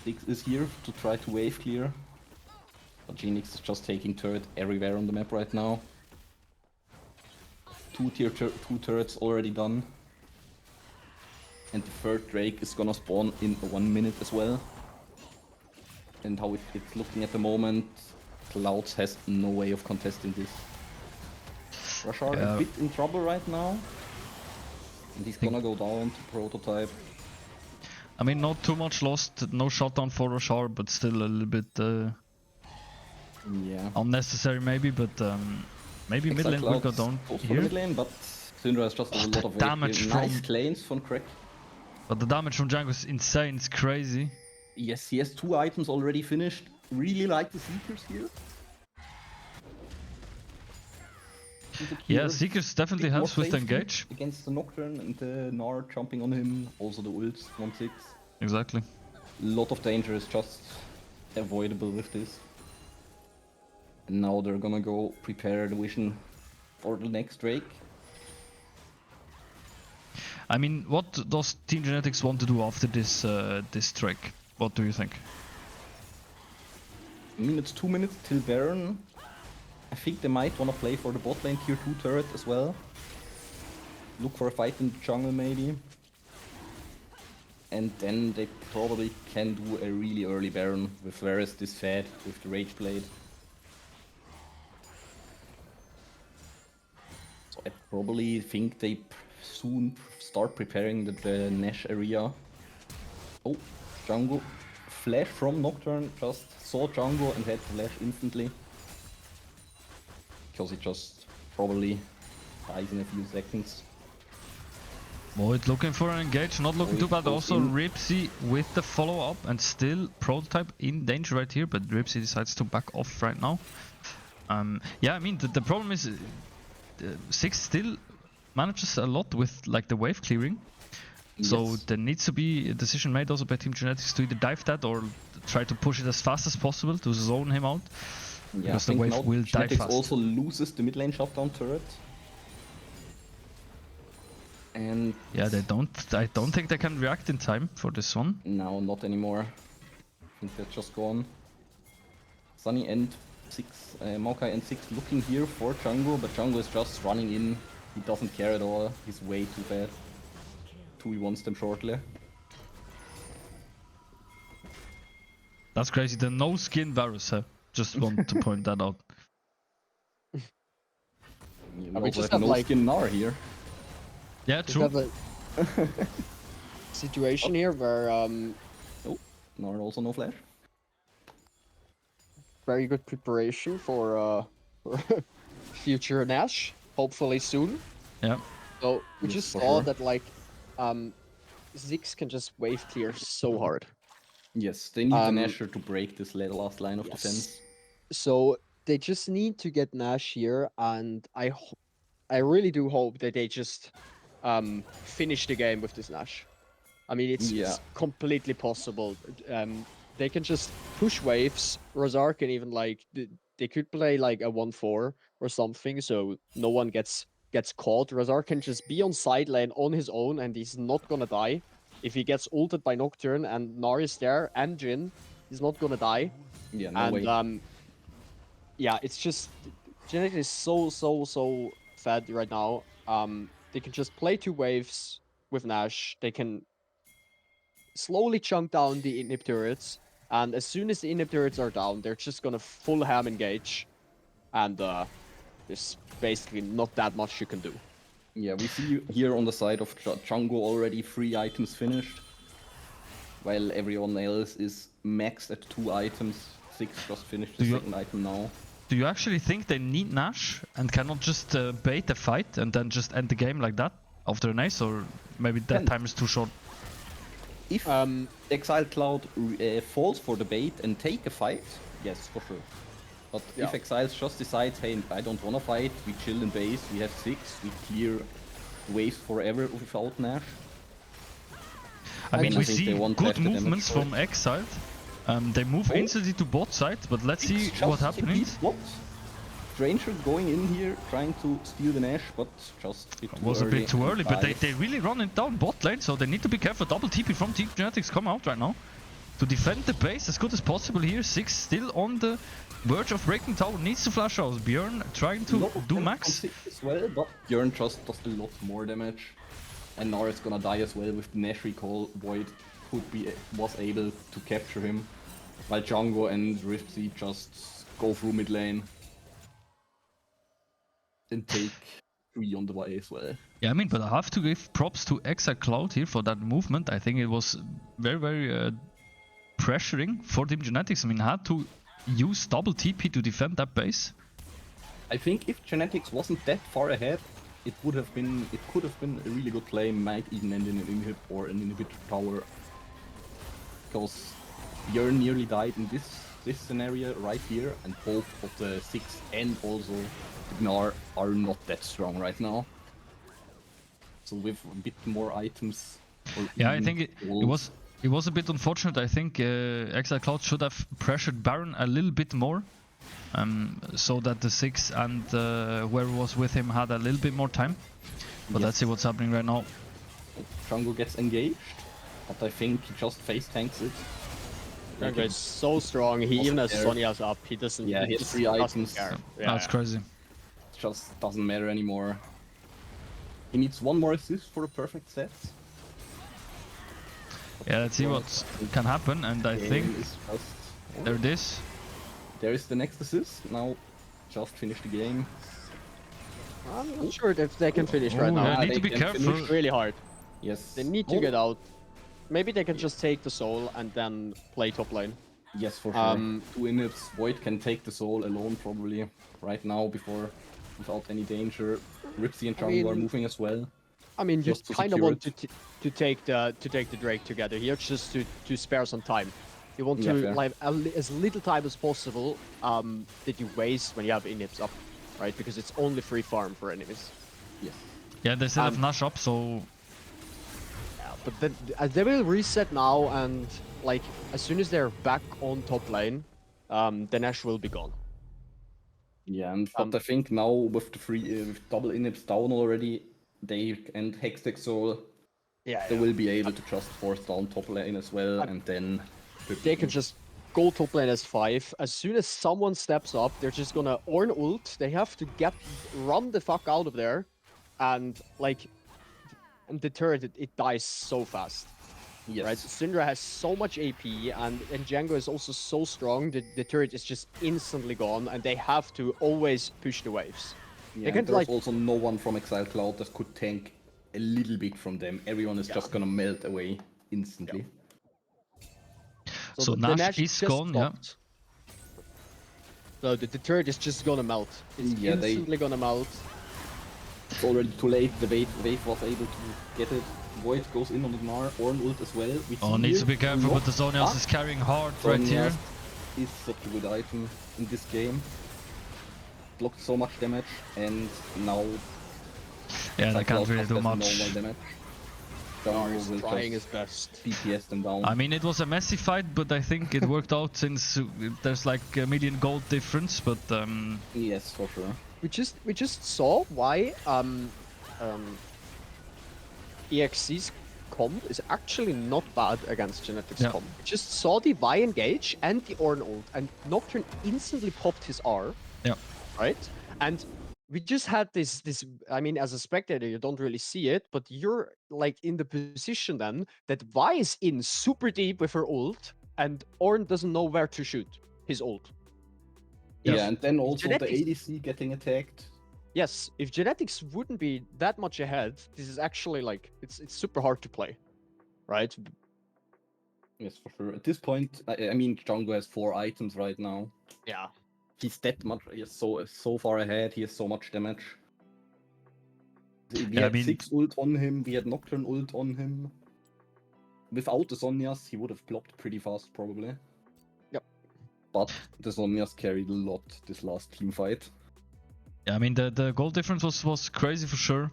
C: Six is here to try to wave clear. But GNX is just taking turret everywhere on the map right now. Two turrets already done. And the third Drake is gonna spawn in 1 minute as well. And how it's looking at the moment, Clouds has no way of contesting this. Rashard a bit in trouble right now. And he's gonna go down to Prototype.
A: I mean, not too much lost. No shutdown for Rashard, but still a little bit
C: Yeah.
A: unnecessary maybe. But maybe mid lane will go down
C: goes for
A: here.
C: the mid lane, but Syndra has just a lot of
A: damage
C: nice
A: from-
C: claims from Crack.
A: But the damage from Django is insane. It's crazy.
C: Yes, he has 2 items already finished. Really like the Seekers here.
A: Yeah, Seekers definitely
C: Bit more
A: helps with the
C: safety
A: engage.
C: against the Nocturne and the Gnar jumping on him. Also the ults, 1-6.
A: Exactly.
C: Lot of danger is just avoidable with this. And now they're gonna go prepare the vision for the next Drake.
A: I mean, what does Team Genetix want to do after this this Drake? What do you think?
C: I mean, it's 2 minutes till Baron. I think they might wanna play for the bot lane tier 2 turret as well. Look for a fight in the jungle maybe. And then they probably can do a really early Baron with Varus this fed with the Rage Blade. So I probably think they soon start preparing the Nash area. Oh, Django. Flash from Nocturne, just saw Django and had flash instantly. Because he just probably dies in a few seconds.
A: Void looking for an engage, not looking
C: Void
A: too bad.
C: goes
A: Also
C: in.
A: Ripsy with the follow-up and still Prototype in danger right here, but Ripsy decides to back off right now. Yeah, I mean, the problem is Six still manages a lot with like the wave clearing. So
C: Yes.
A: there needs to be a decision made also by Team Genetix to either dive that or try to push it as fast as possible to zone him out.
C: Yeah,
A: Because
C: I
A: the
C: think
A: wave
C: now
A: will die
C: Genetix
A: fast.
C: also loses the mid lane shutdown turret. And
A: Yeah, I don't think they can react in time for this one.
C: now not anymore. I think they're just gone. Sunny and Maokai and 6 looking here for Django, but Django is just running in. He doesn't care at all. He's way too bad. 2v1s them shortly.
A: That's crazy. The no skin Varus, just want to point that out.
C: We
B: we
C: also
B: just
C: have
B: have,
C: no
B: like-
C: skin Nar here.
A: Yeah,
B: We
A: true.
B: have a situation here where
C: Nar also no flash.
B: very good preparation for future Nash, hopefully soon.
A: Yeah.
B: So we
C: Yes,
B: just
C: for
B: saw
C: sure.
B: that like Ziggs can just wave clear so hard.
C: Yes, they need the
B: Um,
C: Nasher to break this last line of
B: yes.
C: defense.
B: So they just need to get Nash here, and I really do hope that they just finish the game with this Nash. I mean, it's
C: Yeah.
B: completely possible. They can just push waves. Razar can even like they could play like a 1-4 or something, so no one gets caught. Razar can just be on side lane on his own, and he's not gonna die. If he gets ulted by Nocturne and Nar is there and Jin, he's not gonna die.
C: Yeah, no
B: And
C: way.
B: yeah, it's just Genetix is so fed right now. They can just play 2 waves with Nash. They can slowly chunk down the inhib turrets, and as soon as the inhib turrets are down, they're just gonna full ham engage, and there's basically not that much you can do.
C: Yeah, we see here on the side of Django already 3 items finished, while everyone else is maxed at 2 items. 6 just finished the
A: Do you-
C: second item now.
A: Do you actually think they need Nash and cannot just bait the fight and then just end the game like that after an ace, or maybe that
C: Can.
A: time is too short?
C: If Exiled Cloud falls for the bait and take a fight, yes, for sure. But
B: Yeah.
C: if Exiles just decides, hey, I don't wanna fight, we chill in base, we have 6, we clear waves forever without Nash.
A: I mean,
C: I
A: we
C: think
A: see
C: they won't
A: good
C: have the damage
A: movements
C: for it.
A: from Exiled. They move
C: Oh.
A: instantly to bot side, but let's see
C: It's
A: what
C: just
A: happens.
C: TP swaps. Stranger going in here, trying to steal the Nash, but just a bit too
A: Was a
C: early.
A: bit too early, but
C: Dies.
A: they really run it down bot lane, so they need to be careful. Double TP from Team Genetix come out right now to defend the base as good as possible here. 6 still on the verge of breaking tower, needs to flash out. Bjorn trying to
C: Lot of
A: do
C: damage
A: max.
C: from Six as well, but Bjorn just does a lot more damage. And Nar is gonna die as well with the Nash recall. Void was able to capture him, while Django and Ripsy just go through mid lane and take 3 on the way as well.
A: Yeah, I mean, but I have to give props to EXILED here for that movement. I think it was very pressuring for Team Genetix. I mean, had to use double TP to defend that base.
C: I think if Genetix wasn't that far ahead, it could have been a really good play, might even end in an inhib or an inhibitor tower. Because Björn nearly died in this scenario right here, and both of the 6 and also the Gnar are not that strong right now. So with a bit more items. Or
A: Yeah, I
C: even
A: think
C: gold,
A: it was a bit unfortunate. I think EXILED should have pressured Baron a little bit more so that the 6 and whoever was with him had a little bit more time. But let's see what's happening right now.
C: Django gets engaged, but I think he just face tanks it.
B: Django is so strong. He even has Sonya's up. He doesn't.
C: Yeah, he has
B: just
C: 3
B: doesn't
C: items.
B: care.
A: That's crazy.
C: It just doesn't matter anymore. He needs 1 more assist for a perfect set.
A: Yeah, let's see what can happen, and I think there it is.
C: There is the next assist. Now, just finish the game.
B: I'm not sure if they can finish right now.
A: I need to be careful.
B: It's really hard.
C: Yes.
B: They need to get out. Maybe they can just take the soul and then play top lane.
C: Yes, for sure. 2 inhibs. Void can take the soul alone probably right now without any danger. Ripsy and Django are moving as well.
B: I mean, you
C: Just to
B: kind of
C: secure
B: want to take the Drake together here, just to spare some time. You want to like as little time as possible that you waste when you have inhibs up, right? Because it's only free farm for enemies.
C: Yes.
A: Yeah, they still have Nash up, so
B: yeah, but then they will reset now, and like as soon as they're back on top lane, the Nash will be gone.
C: Yeah, and but I think now with the with double inhibs down already, they and Hextech Soul, they will be able to just force down top lane as well, and then
B: they can just go top lane as 5. As soon as someone steps up, they're just gonna Ornn ult. They have to run the fuck out of there, and like, and the turret it dies so fast.
C: Yes.
B: Right, Syndra has so much AP, and Django is also so strong that the turret is just instantly gone, and they have to always push the waves.
C: Yeah, and there's also no one from Exiled Cloud that could tank a little bit from them. Everyone is just gonna melt away instantly.
B: Yeah.
A: So Nash is gone,
B: stopped. So the turret is just gonna melt. It's instantly gonna melt.
C: It's already too late. The wave was able to get it. Void goes in on the Gnar, Ornn ult as well.
A: Needs to be careful, but the Zonias is carrying hard right here.
C: Is such a good item in this game. Blocked so much damage, and now...
A: Yeah, they can't really do much.
C: Normal damage.
B: Gnar is trying his best.
C: DPS them down.
A: I mean, it was a messy fight, but I think it worked out since there's like a million gold difference, but...
C: Yes, for sure.
B: We just saw why EXC's comp is actually not bad against Genetix comp. We just saw the Y engage and the Ornn ult, and Nocturne instantly popped his R.
A: Yeah.
B: Right? And we just had this, I mean, as a spectator, you don't really see it, but you're like in the position then that Y is in super deep with her ult, and Ornn doesn't know where to shoot his ult.
C: Yeah, and then also the ADC getting attacked.
B: Yes, if Genetix wouldn't be that much ahead, this is actually like it's super hard to play, right?
C: Yes, for sure. At this point, I mean, Django has 4 items right now.
B: Yeah,
C: he's that much. He's so far ahead. He has so much damage. We had 6 ult on him. We had Nocturne ult on him. Without the Zonias, he would have blocked pretty fast, probably.
B: Yep.
C: But the Zonias carried a lot this last team fight.
A: Yeah, I mean the goal difference was crazy for sure.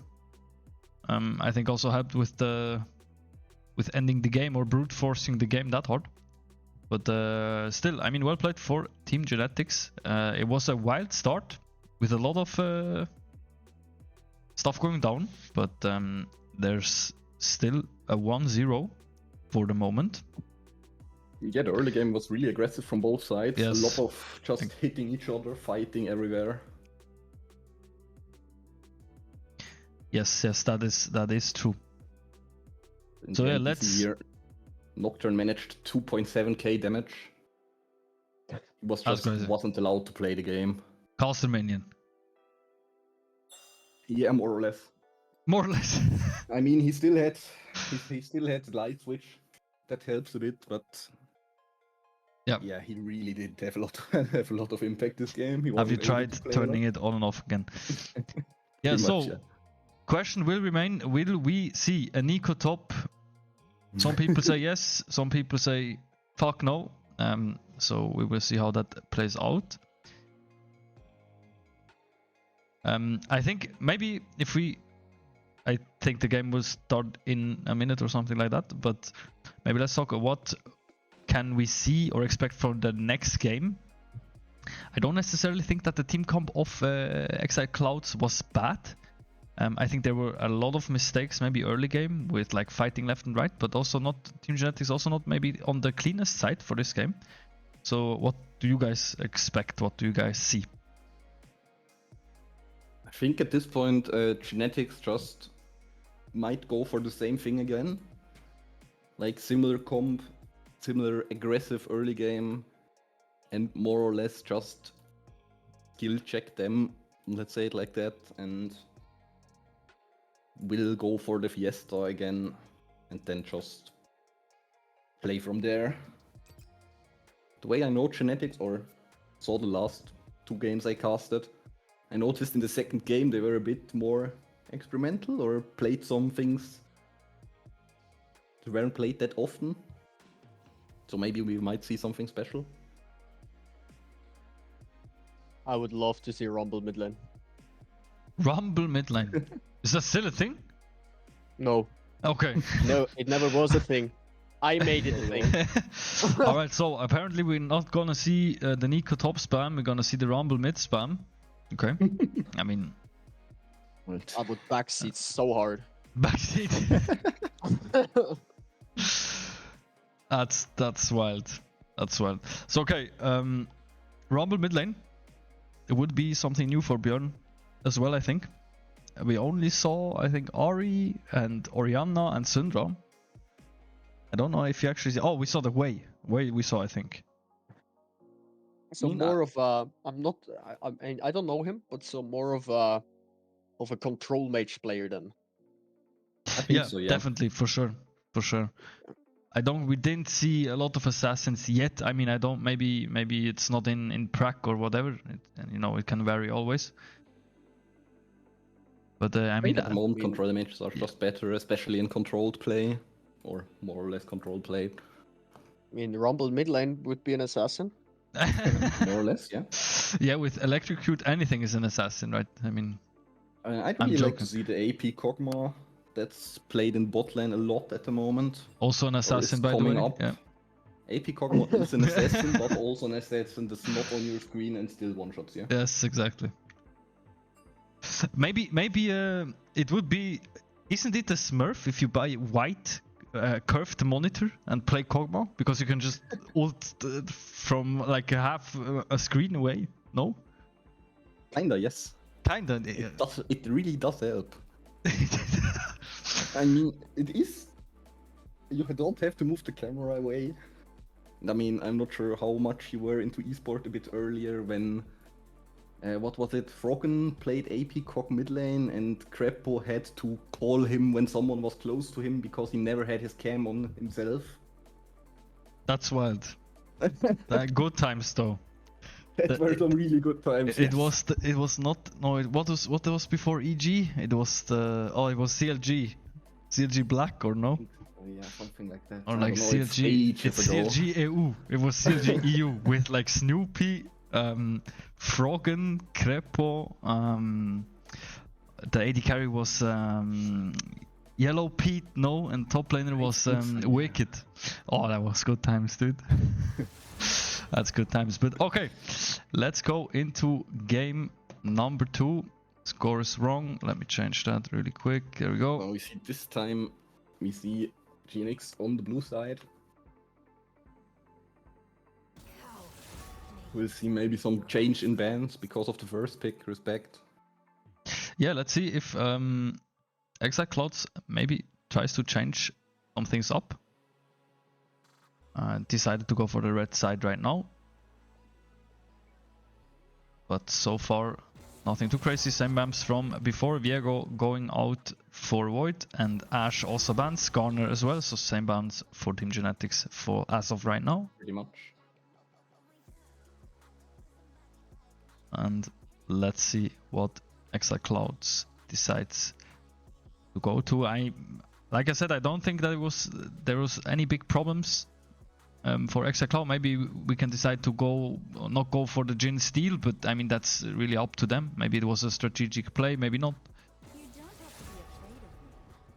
A: I think also helped with ending the game or brute forcing the game that hard. But still, I mean, well played for Team Genetix. It was a wild start with a lot of stuff going down, but there's still a 1-0 for the moment.
C: Yeah, the early game was really aggressive from both sides.
A: Yes.
C: A lot of just hitting each other, fighting everywhere.
A: Yes, that is true. So yeah, let's.
C: Nocturne managed 2.7k damage. He wasn't allowed to play the game.
A: Caster minion.
C: Yeah, more or less.
A: More or less.
C: I mean, he still had light switch. That helps a bit, but yeah, he really did have a lot of impact this game.
A: Have you tried turning it on and off again? Yeah. So, question will remain: will we see a Nico top? Some people say yes, some people say fuck no. So we will see how that plays out. I think maybe I think the game will start in a minute or something like that, but maybe let's talk what can we see or expect from the next game. I don't necessarily think that the team comp of Exiled Clouds was bad. I think there were a lot of mistakes maybe early game with like fighting left and right, but also not Team Genetix also not maybe on the cleanest side for this game. So what do you guys expect? What do you guys see?
C: I think at this point, Genetix just might go for the same thing again. Like similar comp, similar aggressive early game, and more or less just skill check them, let's say it like that, and will go for the Fiesta again, and then just play from there. The way I know Genetix, or saw the last 2 games I casted, I noticed in the second game they were a bit more experimental, or played some things that weren't played that often. So maybe we might see something special.
B: I would love to see Rumble mid lane.
A: Rumble mid lane. Is that still a thing?
B: No.
A: Okay.
B: No, it never was a thing. I made it a thing.
A: Alright, so apparently we're not gonna see the Nico top spam, we're gonna see the Rumble mid spam. Okay. I mean...
B: I would backseat so hard.
A: Backseat. That's wild. That's wild. So okay, Rumble mid lane. It would be something new for Björn as well, I think. We only saw, I think, Ari and Orianna and Syndra. I don't know if you actually see... Oh, we saw the Wei. Wei we saw, I think.
B: So more of a... I don't know him, but so more of a control mage player then.
C: I think so, yeah.
A: Definitely, for sure. For sure. We didn't see a lot of assassins yet. I mean, I don't... Maybe it's not in prac or whatever. It can vary always. But I mean...
C: At the moment, control mages are just better, especially in controlled play. Or more or less controlled play.
B: I mean, Rumble mid lane would be an assassin.
C: More or less, yeah.
A: Yeah, with Electrocute, anything is an assassin, right? I mean...
C: I'd really like to see the AP Kog'Maw. That's played in bot lane a lot at the moment.
A: Also an assassin, by the way.
C: Up.
A: Yeah.
C: AP Kog'Maw is an assassin, but also an assassin that's not on your screen and still one-shots, yeah?
A: Yes, exactly. Maybe it would be... Isn't it a smurf if you buy white curved monitor and play Kog'Maw? Because you can just ult from like half a screen away, no?
C: Kinda, yes.
A: Kinda.
C: It really does help. I mean, it is... You don't have to move the camera away. I mean, I'm not sure how much you were into esport a bit earlier when... what was it? Froggen played AP Kog mid lane and Creppo had to call him when someone was close to him because he never had his cam on himself.
A: That's wild. Good times though.
C: That were some really good times.
A: It was not. No, what was before EG? It was it was CLG. CLG Black or no?
C: Yeah, something like that.
A: Or like CLG. It's CLG EU. It was CLG EU with like Snoopy, Froggen, Creppo. The AD carry was Yellow Pete, no, and top laner was Wicked. Oh, that was good times, dude. That's good times. But okay, let's go into game number 2. Score is wrong. Let me change that really quick. There we go.
C: Now we see this time we see GNX on the blue side. We'll see maybe some change in bans because of the first pick. Respect.
A: Yeah, let's see if Exiled Clouds maybe tries to change some things up. Decided to go for the red side right now. But so far, nothing too crazy. Same bans from before. Viego going out for Void, and Ash also bans. Garner as well, so same bans for Team Genetix for as of right now.
C: Pretty much.
A: And let's see what Exiled Clouds decides to go to. Like I said, I don't think that there was any big problems for Exiled Cloud. Maybe we can decide to not go for the Jhin steal, but I mean that's really up to them. Maybe it was a strategic play, maybe not.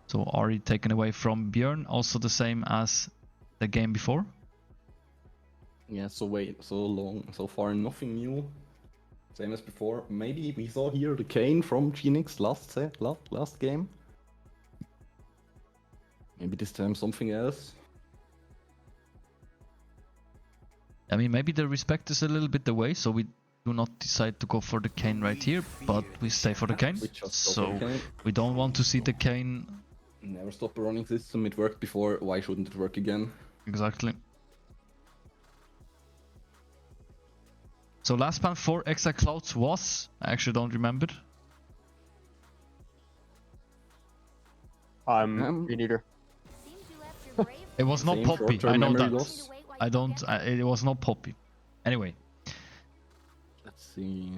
A: So Ari taken away from Björn, also the same as the game before.
C: Yeah, so long, so far nothing new. Same as before. Maybe we saw here the Kane from GNX last game. Maybe this time something else.
A: I mean, maybe the respect is a little bit away, so we do not decide to go for the Kane right here, but we stay for the Kane.
C: We just go for
A: So
C: the Kane.
A: we don't want to see the Kane.
C: Never stop a running system. It worked before. Why shouldn't it work again?
A: Exactly. So last ban for Exile Clouds was, I actually don't remember.
B: Me neither.
A: It was not
C: Same
A: Poppy,
C: short-term
A: I know
C: memory
A: that.
C: loss.
A: It was not Poppy. Anyway,
C: Let's see.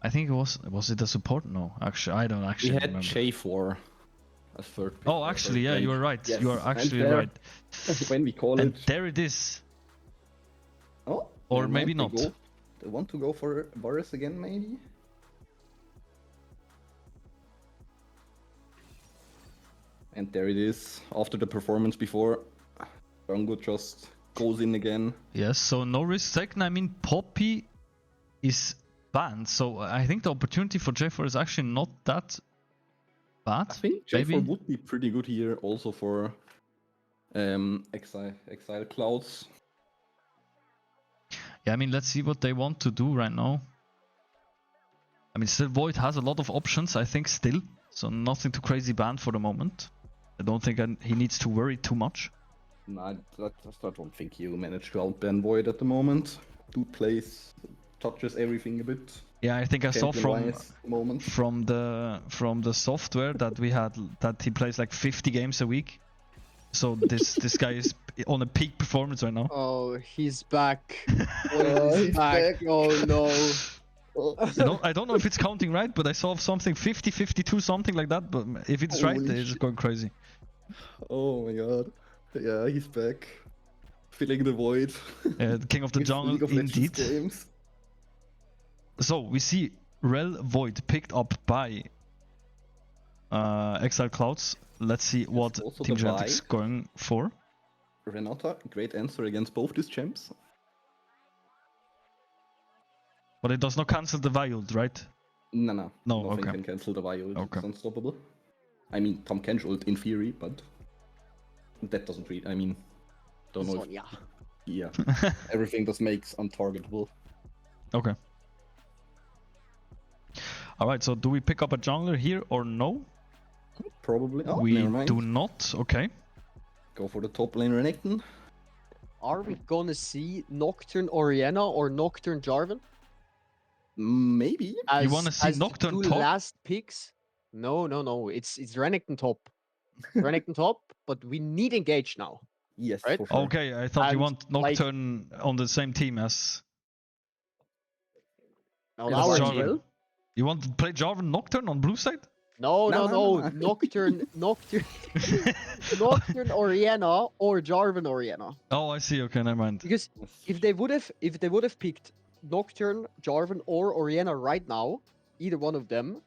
A: I think it was it a support? No, actually, I don't
C: We
A: actually
C: had
A: remember.
C: J4 as third pick.
A: Oh, actually, yeah, you are right.
C: Yes,
A: You are
C: and
A: actually
C: there-
A: right.
C: when we call
A: And
C: it.
A: there it is.
C: Oh,
A: Or
C: never
A: maybe
C: mind,
A: not.
C: They want to go for Boris again, maybe? And there it is. After the performance before, Rango just goes in again.
A: Yes, so no risk taken. I mean, Poppy is banned, so I think the opportunity for J4 is actually not that bad.
C: I think J4
A: maybe.
C: would be pretty good here also for Exile Clouds.
A: Yeah, I mean, let's see what they want to do right now. I mean, still Void has a lot of options, I think, still. So nothing too crazy banned for the moment. I don't think he needs to worry too much.
C: Nah, I don't think you manage to outban Void at the moment. Dude plays, touches everything a bit.
A: Yeah, I think I saw
C: Champion-wise moment.
A: from the software that we had that he plays like 50 games a week. So this guy is on a peak performance right now.
B: Oh, he's back.
C: Oh,
B: He's
C: he's
B: back.
C: back.
B: Oh no.
A: I don't know if it's counting right, but I saw something 50, 52, something like that. But if it's right,
C: Holy
A: it's
C: shit.
A: going crazy.
C: Oh my god. Yeah, he's back. Filling the void.
A: The King of the
C: With
A: Jungle,
C: League of Legends
A: indeed.
C: games.
A: So we see Rel Void picked up by Exile Clouds. Let's see what
C: also
A: Team
C: the
A: Genetix
C: buy.
A: is going for.
C: Renata, great answer against both these champs.
A: But it does not cancel the Wild, right?
C: No.
A: No,
C: Nothing
A: okay.
C: can cancel the Wild.
A: Okay.
C: It's unstoppable. I mean, Tom can ult in theory, but that doesn't really. I mean, don't know.
B: Sonya.
C: Yeah. Everything just makes untargetable.
A: Okay. Alright, so do we pick up a jungler here or no?
C: Probably. Oh,
A: We
C: never mind.
A: do not, okay.
C: Go for the top lane Renekton.
B: Are we gonna see Nocturne Orianna or Nocturne Jarvan?
C: Maybe.
B: As,
A: wanna see
B: as the
A: Nocturne
B: two
A: top?
B: last picks? No. It's Renekton top. Renekton top, but we need engage now.
C: Yes,
B: Right?
C: for sure.
A: Okay, I thought you
B: And,
A: want
B: like-
A: Nocturne on the same team as
B: On
C: It's
B: our
C: Jarvan.
B: team.
A: You want to play Jarvan Nocturne on blue side?
B: No.
C: No.
B: Nocturne Orianna or Jarvan Orianna.
A: Oh, I see. Okay, never mind.
B: Because if they would have picked Nocturne, Jarvan, or Orianna right now, either one of them,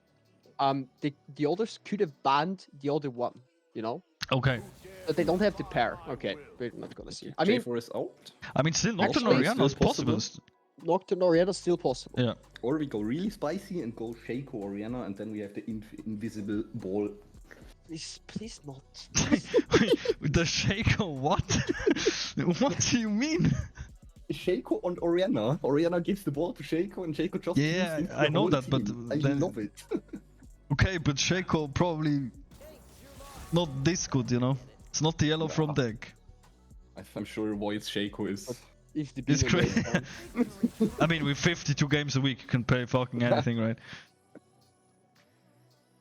B: the others could have banned the other one, you know?
A: Okay.
B: But they don't have the pair. Okay, we're not gonna see. I mean,
C: J4 is out.
A: I mean, still Nocturne
B: Actually,
A: Orianna
C: still
A: is possible.
C: possible.
B: Nocturne Orianna is still possible.
A: Yeah.
C: Or we go really spicy and go Shaco Orianna, and then we have the invisible ball.
B: Please not.
A: With the Shaco, what? What do you mean?
C: Shaco and Orianna. Orianna gives the ball to Shaco, and Shaco just.
A: Yeah,
C: moves into
A: I
C: the
A: know
C: whole
A: that, but
C: team. I
A: then-
C: love it.
A: Okay, but Shaco probably not this good, you know? It's not the yellow from deck.
C: I'm sure Void's Shaco is.
B: If the
A: It's
B: Bino
A: crazy.
B: goes down.
A: I mean, with 52 games a week, you can play fucking anything, right?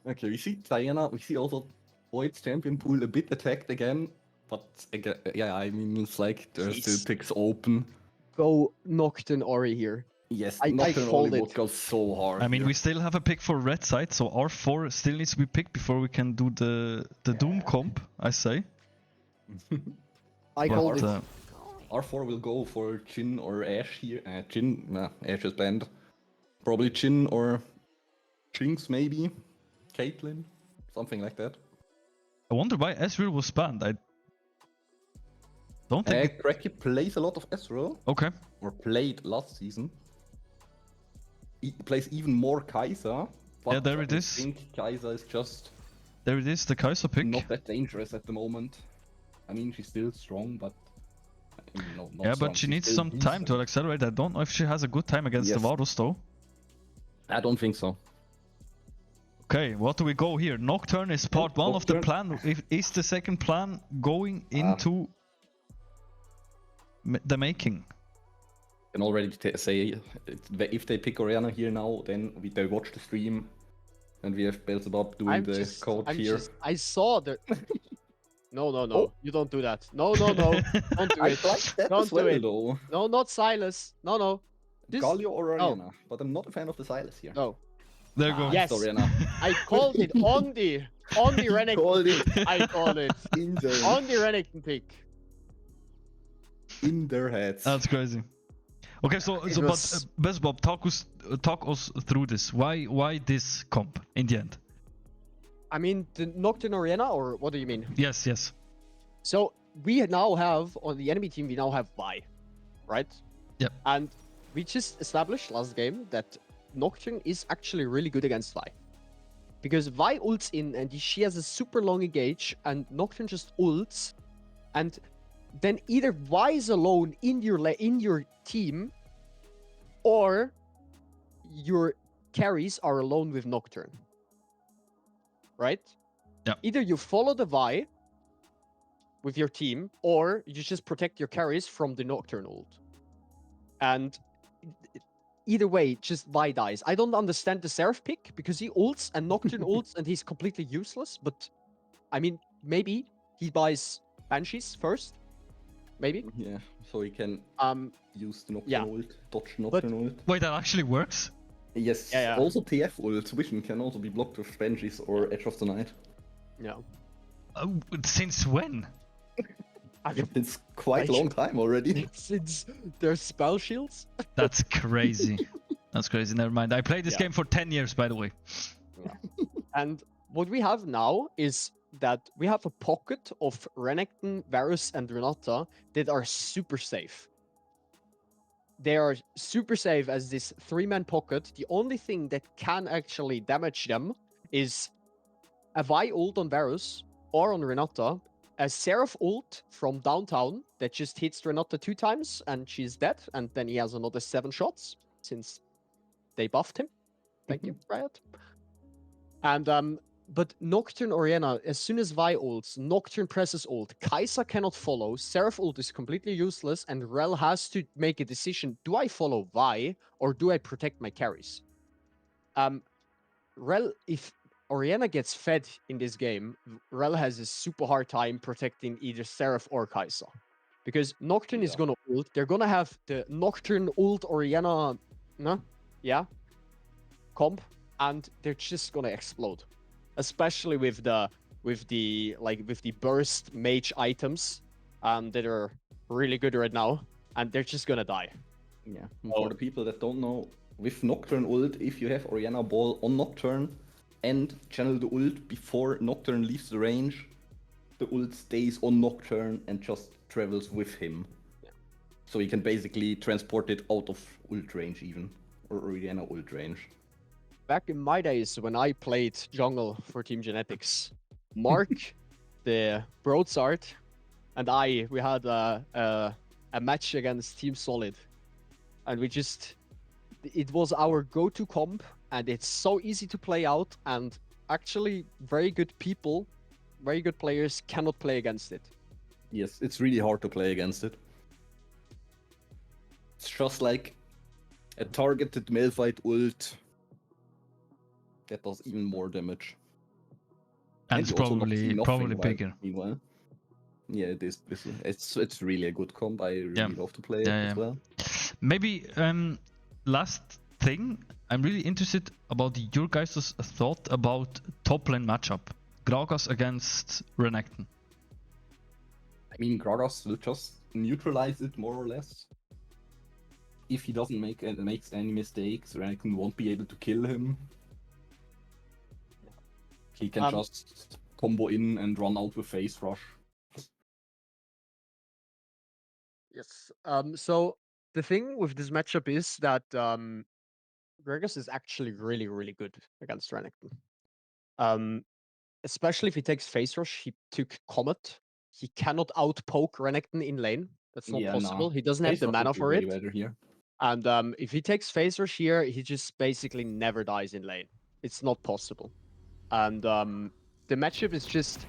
C: Okay, we see Diana. We see also Void's champion pool a bit attacked again, but again, yeah, I mean it's like there's still
B: Please.
C: picks open.
B: Go Nocturne Ori here.
C: Yes,
B: I
C: Nocturne
B: called
C: only
B: it.
C: would go so hard.
A: I mean,
C: here.
A: we still have a pick for red side, so R4 still needs to be picked before we can do the Doom comp, I say.
B: I
A: But,
B: called it.
C: R4 will go for Jhin or Ashe here. Jhin, nah, Ashe is banned. Probably Jhin or Jinx, maybe. Caitlyn, something like that.
A: I wonder why Ezreal was banned. I Don't think.
C: Cracky plays a lot of Ezreal,
A: Okay.
C: or played last season. He plays even more Kai'Sa. But
A: Yeah, there it
C: I
A: is.
C: think Kai'Sa is just
A: There it is, the Kai'Sa pick.
C: not that dangerous at the moment. I mean, she's still strong, but I mean, not
A: Yeah,
C: strong.
A: but she
C: She's
A: needs
C: still
A: some time to
C: decent.
A: accelerate. I don't know if she has a good time against the
C: Yes.
A: Varus though.
C: I don't think so.
A: Okay, what do we go here? Nocturne is part one of the
C: Nocturne.
A: plan. Is the second plan going into the making?
C: Can already say if they pick Orianna here now, then they watch the stream, and we have Beelzebub doing the code here.
B: I saw the. No,
C: Oh.
B: you don't do that. No, don't do
C: I
B: it.
C: like that
B: Don't
C: as
B: do
C: well,
B: it.
C: though.
B: No, not Silas. No.
C: Galio or Orianna, but I'm not a fan of the Silas here.
B: No.
A: There you go.
B: Yes.
C: Orianna.
B: I called it on the Renekton
C: called it.
B: pick. I called it
C: In their,
B: on the Renekton pick.
C: in their heads.
A: That's crazy. Okay, so
B: It
A: but
B: was-
A: Bob, talk us through this. Why this comp in the end?
B: I mean, the Nocturne Orianna, or what do you mean?
A: Yes.
B: So we now have on the enemy team, we now have Vi, right?
A: Yep.
B: And we just established last game that Nocturne is actually really good against Vi. Because Vi ults in and she has a super long engage and Nocturne just ults, and then either Vi is alone in your team, or your carries are alone with Nocturne. Right?
A: Yeah.
B: Either you follow the Vi with your team, or you just protect your carries from the Nocturne ult. And either way, just Vi dies. I don't understand the Seraph pick, because he ults and Nocturne ults and he's completely useless, but I mean, maybe he buys Banshees first. Maybe.
C: Yeah, so he can use the Nocturne
B: yeah.
C: ult, dodge Nocturne ult.
A: Wait, that actually works?
C: Yes,
B: Yeah.
C: also TF ult, Vision can also be blocked with Banshees or Edge of the Night.
B: Yeah.
A: Since when?
C: It's quite a long time already.
B: Since there's spell shields.
A: That's crazy. That's crazy. Never mind. I played this game for 10 years, by the way.
B: And what we have now is that we have a pocket of Renekton, Varus, and Renata that are super safe. They are super safe as this 3-man pocket. The only thing that can actually damage them is a Vi ult on Varus or on Renata, a Seraph ult from downtown that just hits Renata 2 times and she's dead, and then he has another 7 shots since they buffed him. Thank you, Riot. And but Nocturne Orianna, as soon as Vi ults, Nocturne presses ult, Kai'Sa cannot follow, Seraph ult is completely useless, and Rel has to make a decision: do I follow Vi or do I protect my carries? Rel, if Orianna gets fed in this game, Rel has a super hard time protecting either Seraph or Kai'Sa. Because Nocturne is gonna ult, they're gonna have the Nocturne ult Orianna comp, and they're just gonna explode. Especially with the burst mage items that are really good right now, and they're just gonna die.
C: Yeah, for the people that don't know, with Nocturne ult, if you have Orianna Ball on Nocturne and channel the ult before Nocturne leaves the range, the ult stays on Nocturne and just travels with him.
B: Yeah.
C: So you can basically transport it out of ult range even, or Orianna ult range.
B: Back in my days when I played jungle for Team Genetix, Mark, the Broadsart, and we had a match against Team Solid, and it was our go-to comp, and it's so easy to play out, and actually very good players cannot play against it.
C: Yes, it's really hard to play against it. It's just like a targeted Malphite ult that does even more damage.
A: And it's
C: you also not see
A: probably
C: nothing
A: bigger.
C: Meanwhile. Yeah, it is. It's really a good comp. I really love to play it as well.
A: Maybe last thing, I'm really interested about your guys' thought about top lane matchup. Gragas against Renekton.
C: I mean, Gragas will just neutralize it more or less. If he doesn't makes any mistakes, Renekton won't be able to kill him. He can just combo in and run out with Phase Rush.
B: Yes. So the thing with this matchup is that Gragas is actually really, really good against Renekton. Especially if he takes Phase Rush, he took Comet. He cannot outpoke Renekton in lane. That's not possible. He doesn't have the mana for it.
C: Better here.
B: And if he takes Phase Rush here, he just basically never dies in lane. It's not possible. And the matchup is just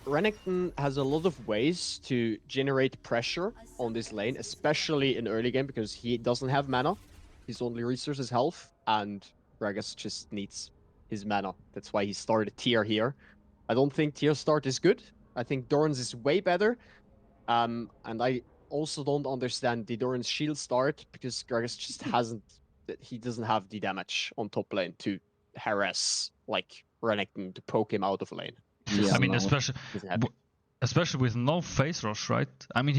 B: Renekton has a lot of ways to generate pressure on this lane, especially in early game because he doesn't have mana. His only resource is health, and Gragas just needs his mana. That's why he started tier here. I don't think tier start is good. I think Doran's is way better. And I also don't understand the Doran's shield start because Gragas just he doesn't have the damage on top lane to harass like Renekton to poke him out of lane.
A: I mean,
C: no.
A: especially with no Phase Rush, right? I mean,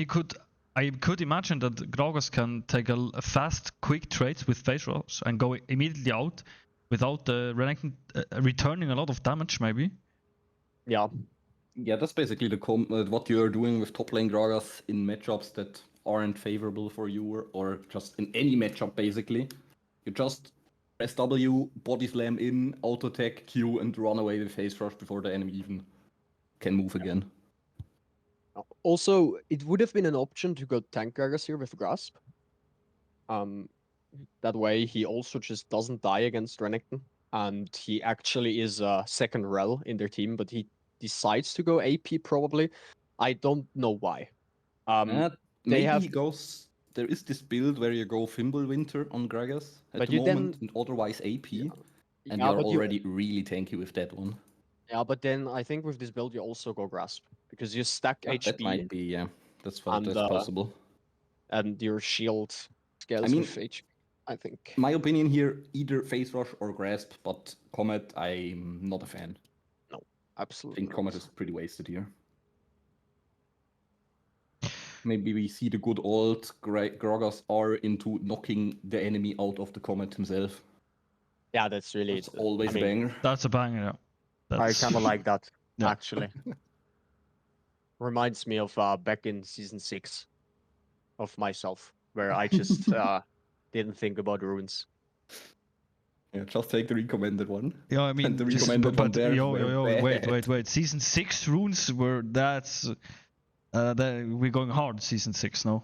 A: I could imagine that Gragas can take a fast, quick trade with Phase Rush and go immediately out without the Renekton returning a lot of damage, maybe.
B: Yeah.
C: Yeah, that's basically what you're doing with top lane Gragas in matchups that aren't favorable for you, or just in any matchup, basically. You just press W, body slam in, auto attack, Q, and run away with Phase Rush before the enemy even can move again.
B: Also, it would have been an option to go tank Gragas here with Grasp. That way he also just doesn't die against Renekton, and he actually is a second rel in their team, but he decides to go AP probably. I don't know why.
C: Maybe
B: have-
C: he goes. There is this build where you go Fimbulwinter on Gragas at
B: But
C: the
B: you
C: moment,
B: then-
C: and otherwise AP, and
B: Yeah,
C: you're
B: but you-
C: already really tanky with that one.
B: Yeah, but then I think with this build you also go Grasp because you stack HP.
C: That might be, yeah. That's
B: And,
C: possible.
B: and your shield scales
C: mean-
B: with HP, I think.
C: My opinion here, either Phase Rush or Grasp, but Comet, I'm not a fan.
B: No,
C: I
B: absolutely
C: think
B: not.
C: Comet is pretty wasted here. Maybe we see the good old Gragas R into knocking the enemy out of the Comet himself.
B: Yeah, that's really
C: It's always a banger.
A: That's a banger, yeah.
B: I kind of like that,
A: Yeah.
B: actually. Reminds me of back in season 6 of myself, where I just didn't think about runes.
C: Yeah, just take the recommended one.
A: Yeah, I mean,
C: And the recommended one there were bad.
A: wait. Season 6 runes were we're going hard. Season 6, no?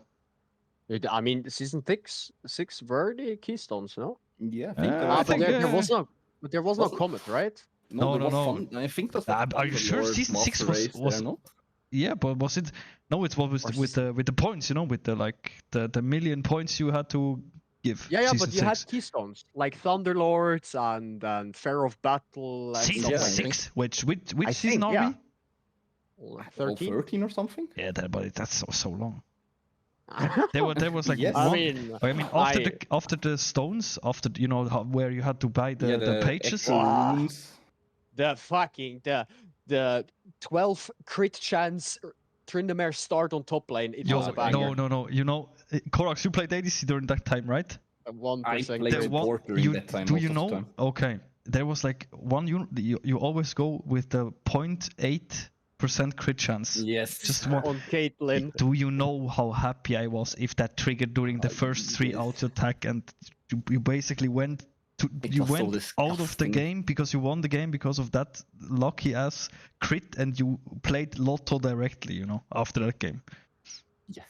B: I mean, season 6 were the keystones, no?
C: Yeah, I
A: I
C: think there was
A: think,
B: there was no
C: Wasn't-
B: comet, right?
C: No,
A: No.
C: Fun. I think that's
A: Are you sure season 6 was
C: no?
A: Yeah, but was it? No, it was
B: Or
A: with the points, you know, with the million points you had to give.
B: Yeah,
A: season
B: but you had
A: 6.
B: keystones like Thunderlords and Fair of Battle. And
A: Season
B: stuff
C: I
B: like
C: think-
A: 6. Which
B: I
A: season
B: think,
A: are
B: yeah.
A: we?
B: that.
C: Or
B: 13.
C: 13 or something?
A: Yeah, but that's so long. There was like
C: Yes.
A: one.
B: I mean,
A: After the stones, after you know where you had to buy the pages.
C: extra runes.
B: the 12 crit chance Tryndamere start on top lane. It was a banger.
A: No. You know, Korax, you played ADC during that time, right?
B: 1%
C: I played
B: crit.
C: support during that time.
A: Do
C: most
A: you
C: of the
A: know?
C: time.
A: Okay, there was like one unit. You always go with the 0.8% crit chance.
C: Yes.
A: Just one.
B: On Caitlyn.
A: Do you know how happy I was if that triggered during the first 3
C: yes.
A: auto attack and you basically went
C: It was so
A: out of the
C: disgusting.
A: game because you won the game because of that lucky ass crit and you played Lotto directly, you know, after that game.
C: Yes.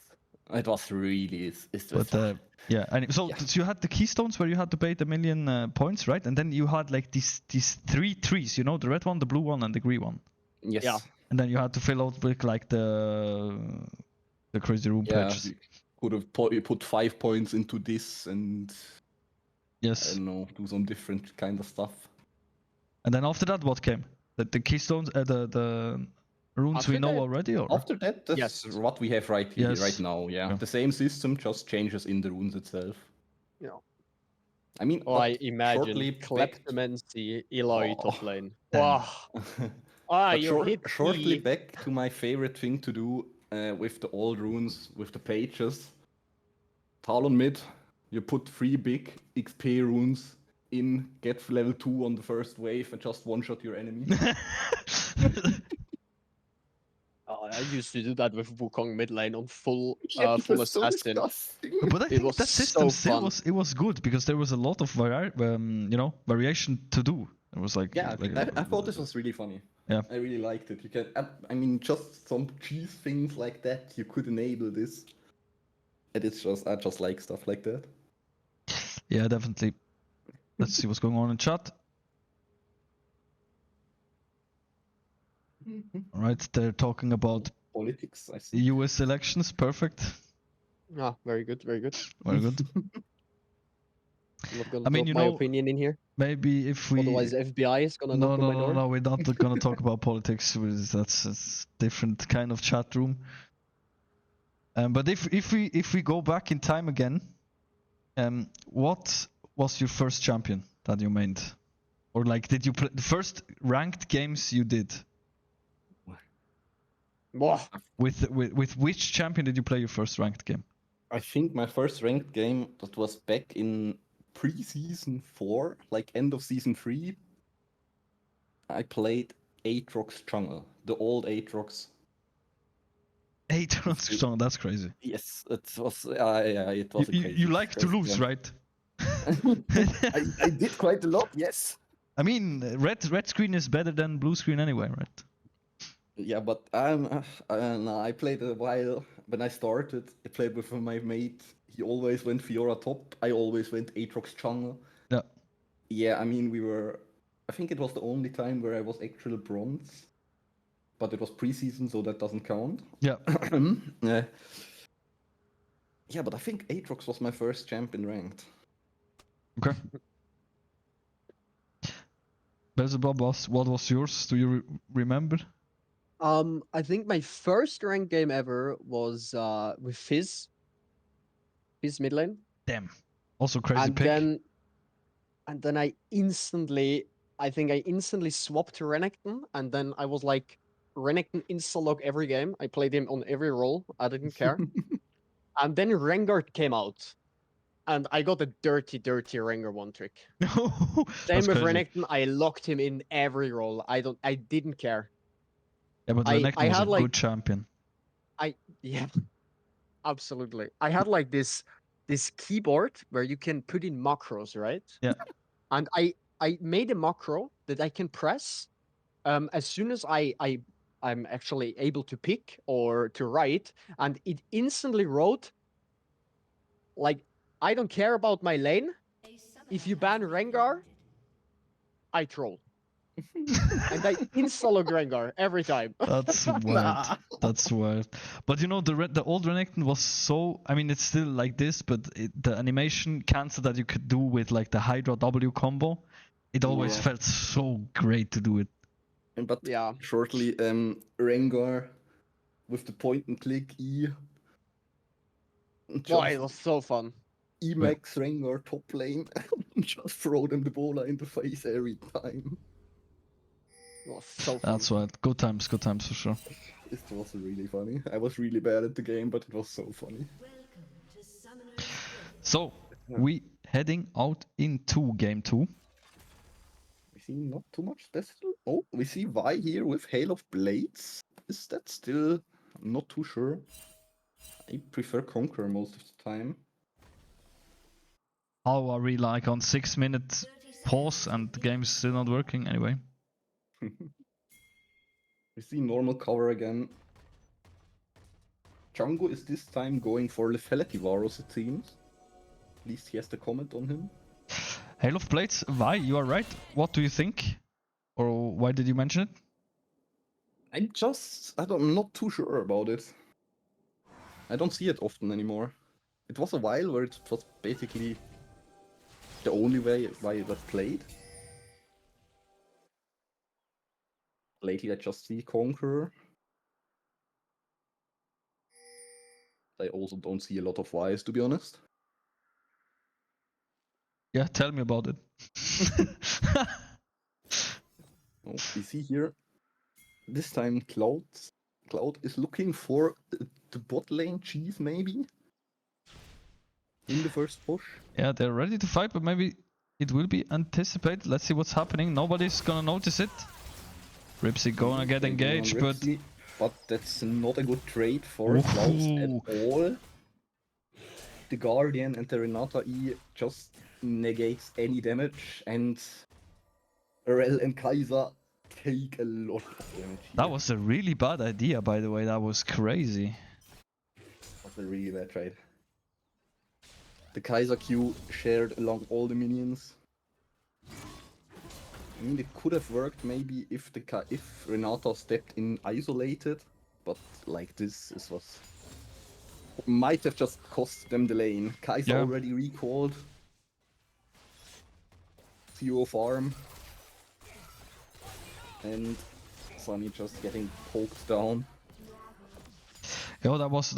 C: It was really.
A: But yeah, and so
C: Yeah.
A: you had the keystones where you had to pay the million points, right? And then you had like these 3 trees, you know, the red one, the blue one, and the green one.
C: yes.
B: Yeah.
A: And then you had to fill out with like the crazy room
C: Yeah.
A: patches.
C: You could have put 5 points into this and I
A: Yes.
C: don't know, do some different kind of stuff.
A: And then after that, what came? The keystones, the runes
B: After
A: we know
B: that-
A: already, or
C: After that, that's
B: Yes.
C: what we have right here,
A: Yes.
C: right now. Yeah.
A: Yeah.
C: The same system, just changes in the runes itself.
B: Yeah.
C: I mean,
B: Oh, I
C: but
B: imagine
C: shortly back-
B: Kleptomancy, Eloy
C: Oh.
B: top lane.
A: Damn.
B: Wow.
C: But
B: You hit
C: shortly
B: me.
C: back to my favorite thing to do with the old runes, with the pages. Talon mid, you put 3 big XP runes in, get level 2 on the first wave, and just one-shot your enemy.
B: I used to do that with Wukong mid lane on full
C: Yeah, it
B: full
C: was so
B: assassin.
C: disgusting.
A: But I
B: It
A: think
B: was
A: that system
B: so
A: still
B: fun.
A: was good because there was a lot of variation to do. It was like
C: Yeah, I thought this was really funny.
A: Yeah.
C: I really liked it. You can, I mean, just some cheese things like that. You could enable this, and it's just I just like stuff like that.
A: Yeah, definitely. Let's see what's going on in chat. All right, they're talking about
C: Politics, I see.
A: US elections. Perfect.
B: Ah, very good, very good.
A: Very good.
B: I'm not gonna
A: I mean,
B: drop
A: you
B: my
A: know,
B: opinion in here.
A: maybe if we
B: Otherwise, the FBI is gonna knock on my door.
A: no, we're not gonna talk about politics. That's a different kind of chat room. But if we go back in time again, what was your first champion that you made, or like did you play the first ranked games you did?
B: Whoa.
A: With which champion did you play your first ranked game?
C: I think my first ranked game that was back in pre-season 4, like end of season 3. I played Aatrox jungle, the old Aatrox.
A: 8 rounds strong. That's crazy.
C: Yes, it was. Yeah, it was.
A: You like to lose, right?
C: I did quite a lot. Yes.
A: I mean, red screen is better than blue screen anyway, right?
C: Yeah, but I played a while when I started. I played with my mate. He always went Fiora top. I always went Aatrox jungle.
A: Yeah.
C: Yeah, I mean, we were. I think it was the only time where I was actual bronze, but it was preseason, so that doesn't count.
A: Yeah.
C: Yeah, but I think Aatrox was my first champion ranked.
A: Okay. Beelzebub, what was yours? Do you remember?
B: I think my first ranked game ever was with Fizz mid lane.
A: Damn. Also crazy pick.
B: And then I instantly swapped to Renekton, and then I was like, Renekton insta-log every game. I played him on every role. I didn't care. And then Rengar came out, and I got a dirty Rengar one trick. Same with Renekton. I locked him in every role. I didn't care.
A: Yeah, but Renekton was a
B: like,
A: good champion.
B: Yeah, absolutely. I had like this keyboard where you can put in macros, right?
A: Yeah.
B: And I made a macro that I can press as soon as I'm actually able to pick or to write, and it instantly wrote like, I don't care about my lane. If you ban Rengar, I troll. And I insta-log Rengar every time.
A: That's wild. That's wild. But you know, the old Renekton was so. I mean, it's still like this, but the animation cancel that you could do with like the Hydra W combo, it always felt so great to do it.
C: But
B: yeah,
C: shortly, Rengar with the point and click E.
B: Oh, it was so fun.
C: Emax Rengar top lane, just throw them the bola in the face every time.
B: Oh, so fun.
A: That's right. Good times for sure.
C: It was really funny. I was really bad at the game, but it was so funny.
A: So, we heading out into game 2.
C: We see not too much Destiny. Oh, we see Vi here with Hail of Blades. Is that still? I'm not too sure. I prefer Conqueror most of the time.
A: How are we like on 6-minute pause and the game is still not working anyway?
C: We see normal cover again. Django is this time going for Lethality Varus, it seems. At least he has the comment on him.
A: Hail of Blades, why? You are right. What do you think? Or why did you mention it?
C: I'm not too sure about it. I don't see it often anymore. It was a while where it was basically the only way why it was played. Lately I just see Conqueror. I also don't see a lot of Ys, to be honest.
A: Yeah, tell me about it.
C: Oh, we see here, this time Cloud is looking for the bot lane cheese, maybe? In the first push.
A: Yeah, they're ready to fight, but maybe it will be anticipated. Let's see what's happening. Nobody's gonna notice it. Ripsy gonna get engaged, but
C: but that's not a good trade for Klaus at
A: Ooh.
C: all. The Guardian and the Renata E just negates any damage, and Rel and Kaiser take a lot of damage here.
A: That was a really bad idea, by the way. That was crazy.
C: That's a really bad trade. The Kaiser Q shared along all the minions. I mean, it could have worked maybe if if Renata stepped in isolated, but like this was might have just cost them the lane. Kaiser already recalled. 0 farm. And Sunny just getting poked down.
A: Yo, that was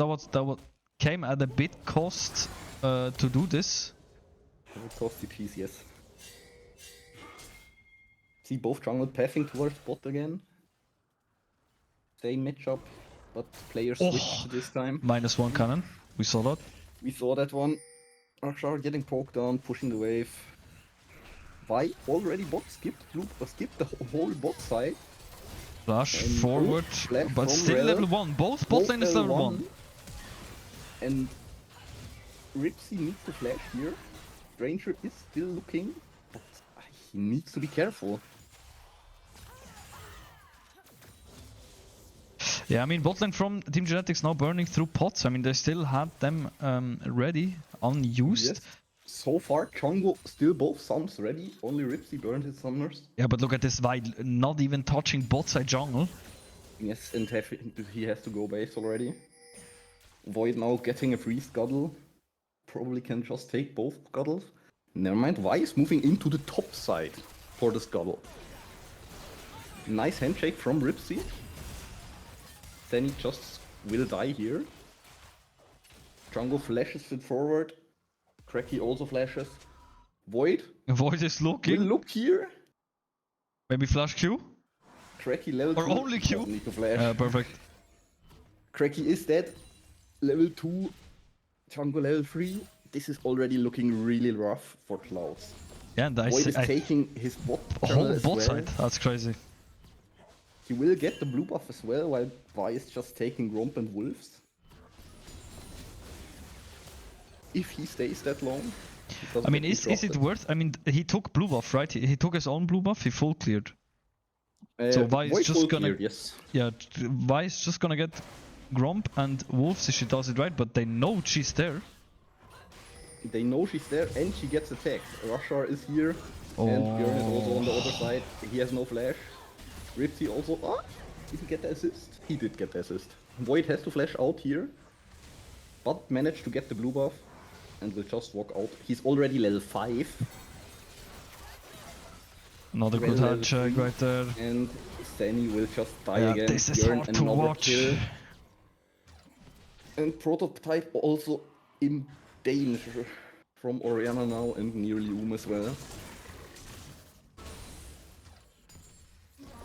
A: came at a bit cost to do this.
C: It would cost CPs, yes. See both jungle pathing towards bot again. Same matchup, but players switched this time.
A: -1 cannon. We saw that.
C: We saw that one. Rashar getting poked down, pushing the wave. Why already bot skipped the whole bot side?
A: Flash
C: And
A: forward,
C: flash
A: but
C: from
A: still
C: Rel.
A: level 1. Both bot lane is level 1.
C: And Ripsy needs to flash here. Stranger is still looking, but he needs to be careful.
A: Yeah, I mean, bot lane from Team Genetix now burning through pots. I mean, they still had them ready, unused.
C: Yes. So far, Chongo still both sums ready. Only Ripsy burned his summoners.
A: Yeah, but look at this Vide not even touching bot side jungle.
C: Yes, and he has to go base already. Void now getting a free scuttle. Probably can just take both scuttles. Never mind, Vi is moving into the top side for the scuttle. Nice handshake from Ripsy. Then he just will die here. Jungle flashes it forward. Cracky also flashes. Void.
A: Void is looking.
C: Will look here.
A: Maybe flash Q?
C: Cracky level
A: Or
C: 2.
A: only Q?
C: Doesn't need to flash.
A: Perfect.
C: Cracky is dead. Level 2. Jungle level 3. This is already looking really rough for Klaus.
A: Yeah, and
C: Void is taking his bot
A: whole
C: as
A: bot
C: well.
A: side. That's crazy.
C: He will get the blue buff as well, while Vi is just taking Gromp and Wolves. If he stays that long.
A: I mean, is it worth? I mean, he took blue buff, right? He took his own blue buff. He full cleared. So Vi is just gonna,
C: cleared, yes.
A: yeah, Vi is just gonna get Gromp and Wolves if she does it right, but they know she's there.
C: They know she's there and she gets attacked. Rashar is here and Bjorn is also on the other side. He has no flash. Ripsy also. Ah, did he get the assist? He did get the assist. Void has to flash out here, but managed to get the blue buff and will just walk out. He's already level 5.
A: Another good head check right there.
C: And Stanny will just die
A: Yeah,
C: again.
A: this is
C: Bjorn
A: hard to
C: another
A: watch.
C: kill. And Prototype also in danger from Oriana now and nearly as well.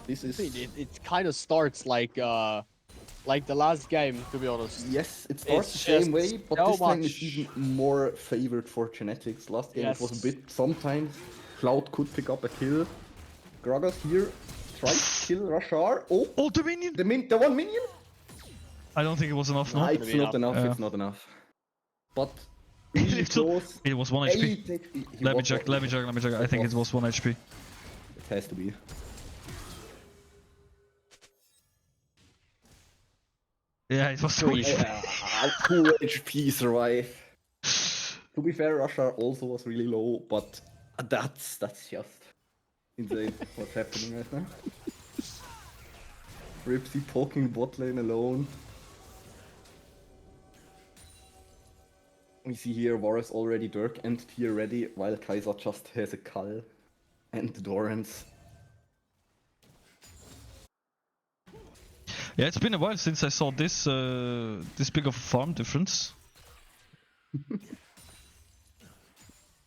C: This is...
B: It kind of starts like the last game, to be honest.
C: Yes, it starts
B: It's
C: the same
B: just
C: way, but
B: so
C: this time
B: much-
C: it's even more favored for Genetix. Last game it was a
B: Yes.
C: bit... Sometimes Cloud could pick up a kill. Gragas here tries to kill Rashar. Oh,
A: Oh, the minion!
C: the one minion?
A: I don't think it was enough, no?
C: It's not enough,
A: Yeah.
C: it's not enough. But really close.
A: It was 1 HP.
C: 8 HP. He
A: Let me
C: was
A: check, let me check, let me check. I think it was 1 HP.
C: It has to be.
A: Yeah, it was 2 HP.
C: Yeah, 2 HP survive. To be fair, Rashar also was really low, but that's just insane what's happening right now. Ripsy poking bot lane alone. We see here Varus already Dirk and tier ready, while Kaiser just has a Cull and Dorans.
A: Yeah, it's been a while since I saw this this big of a farm difference.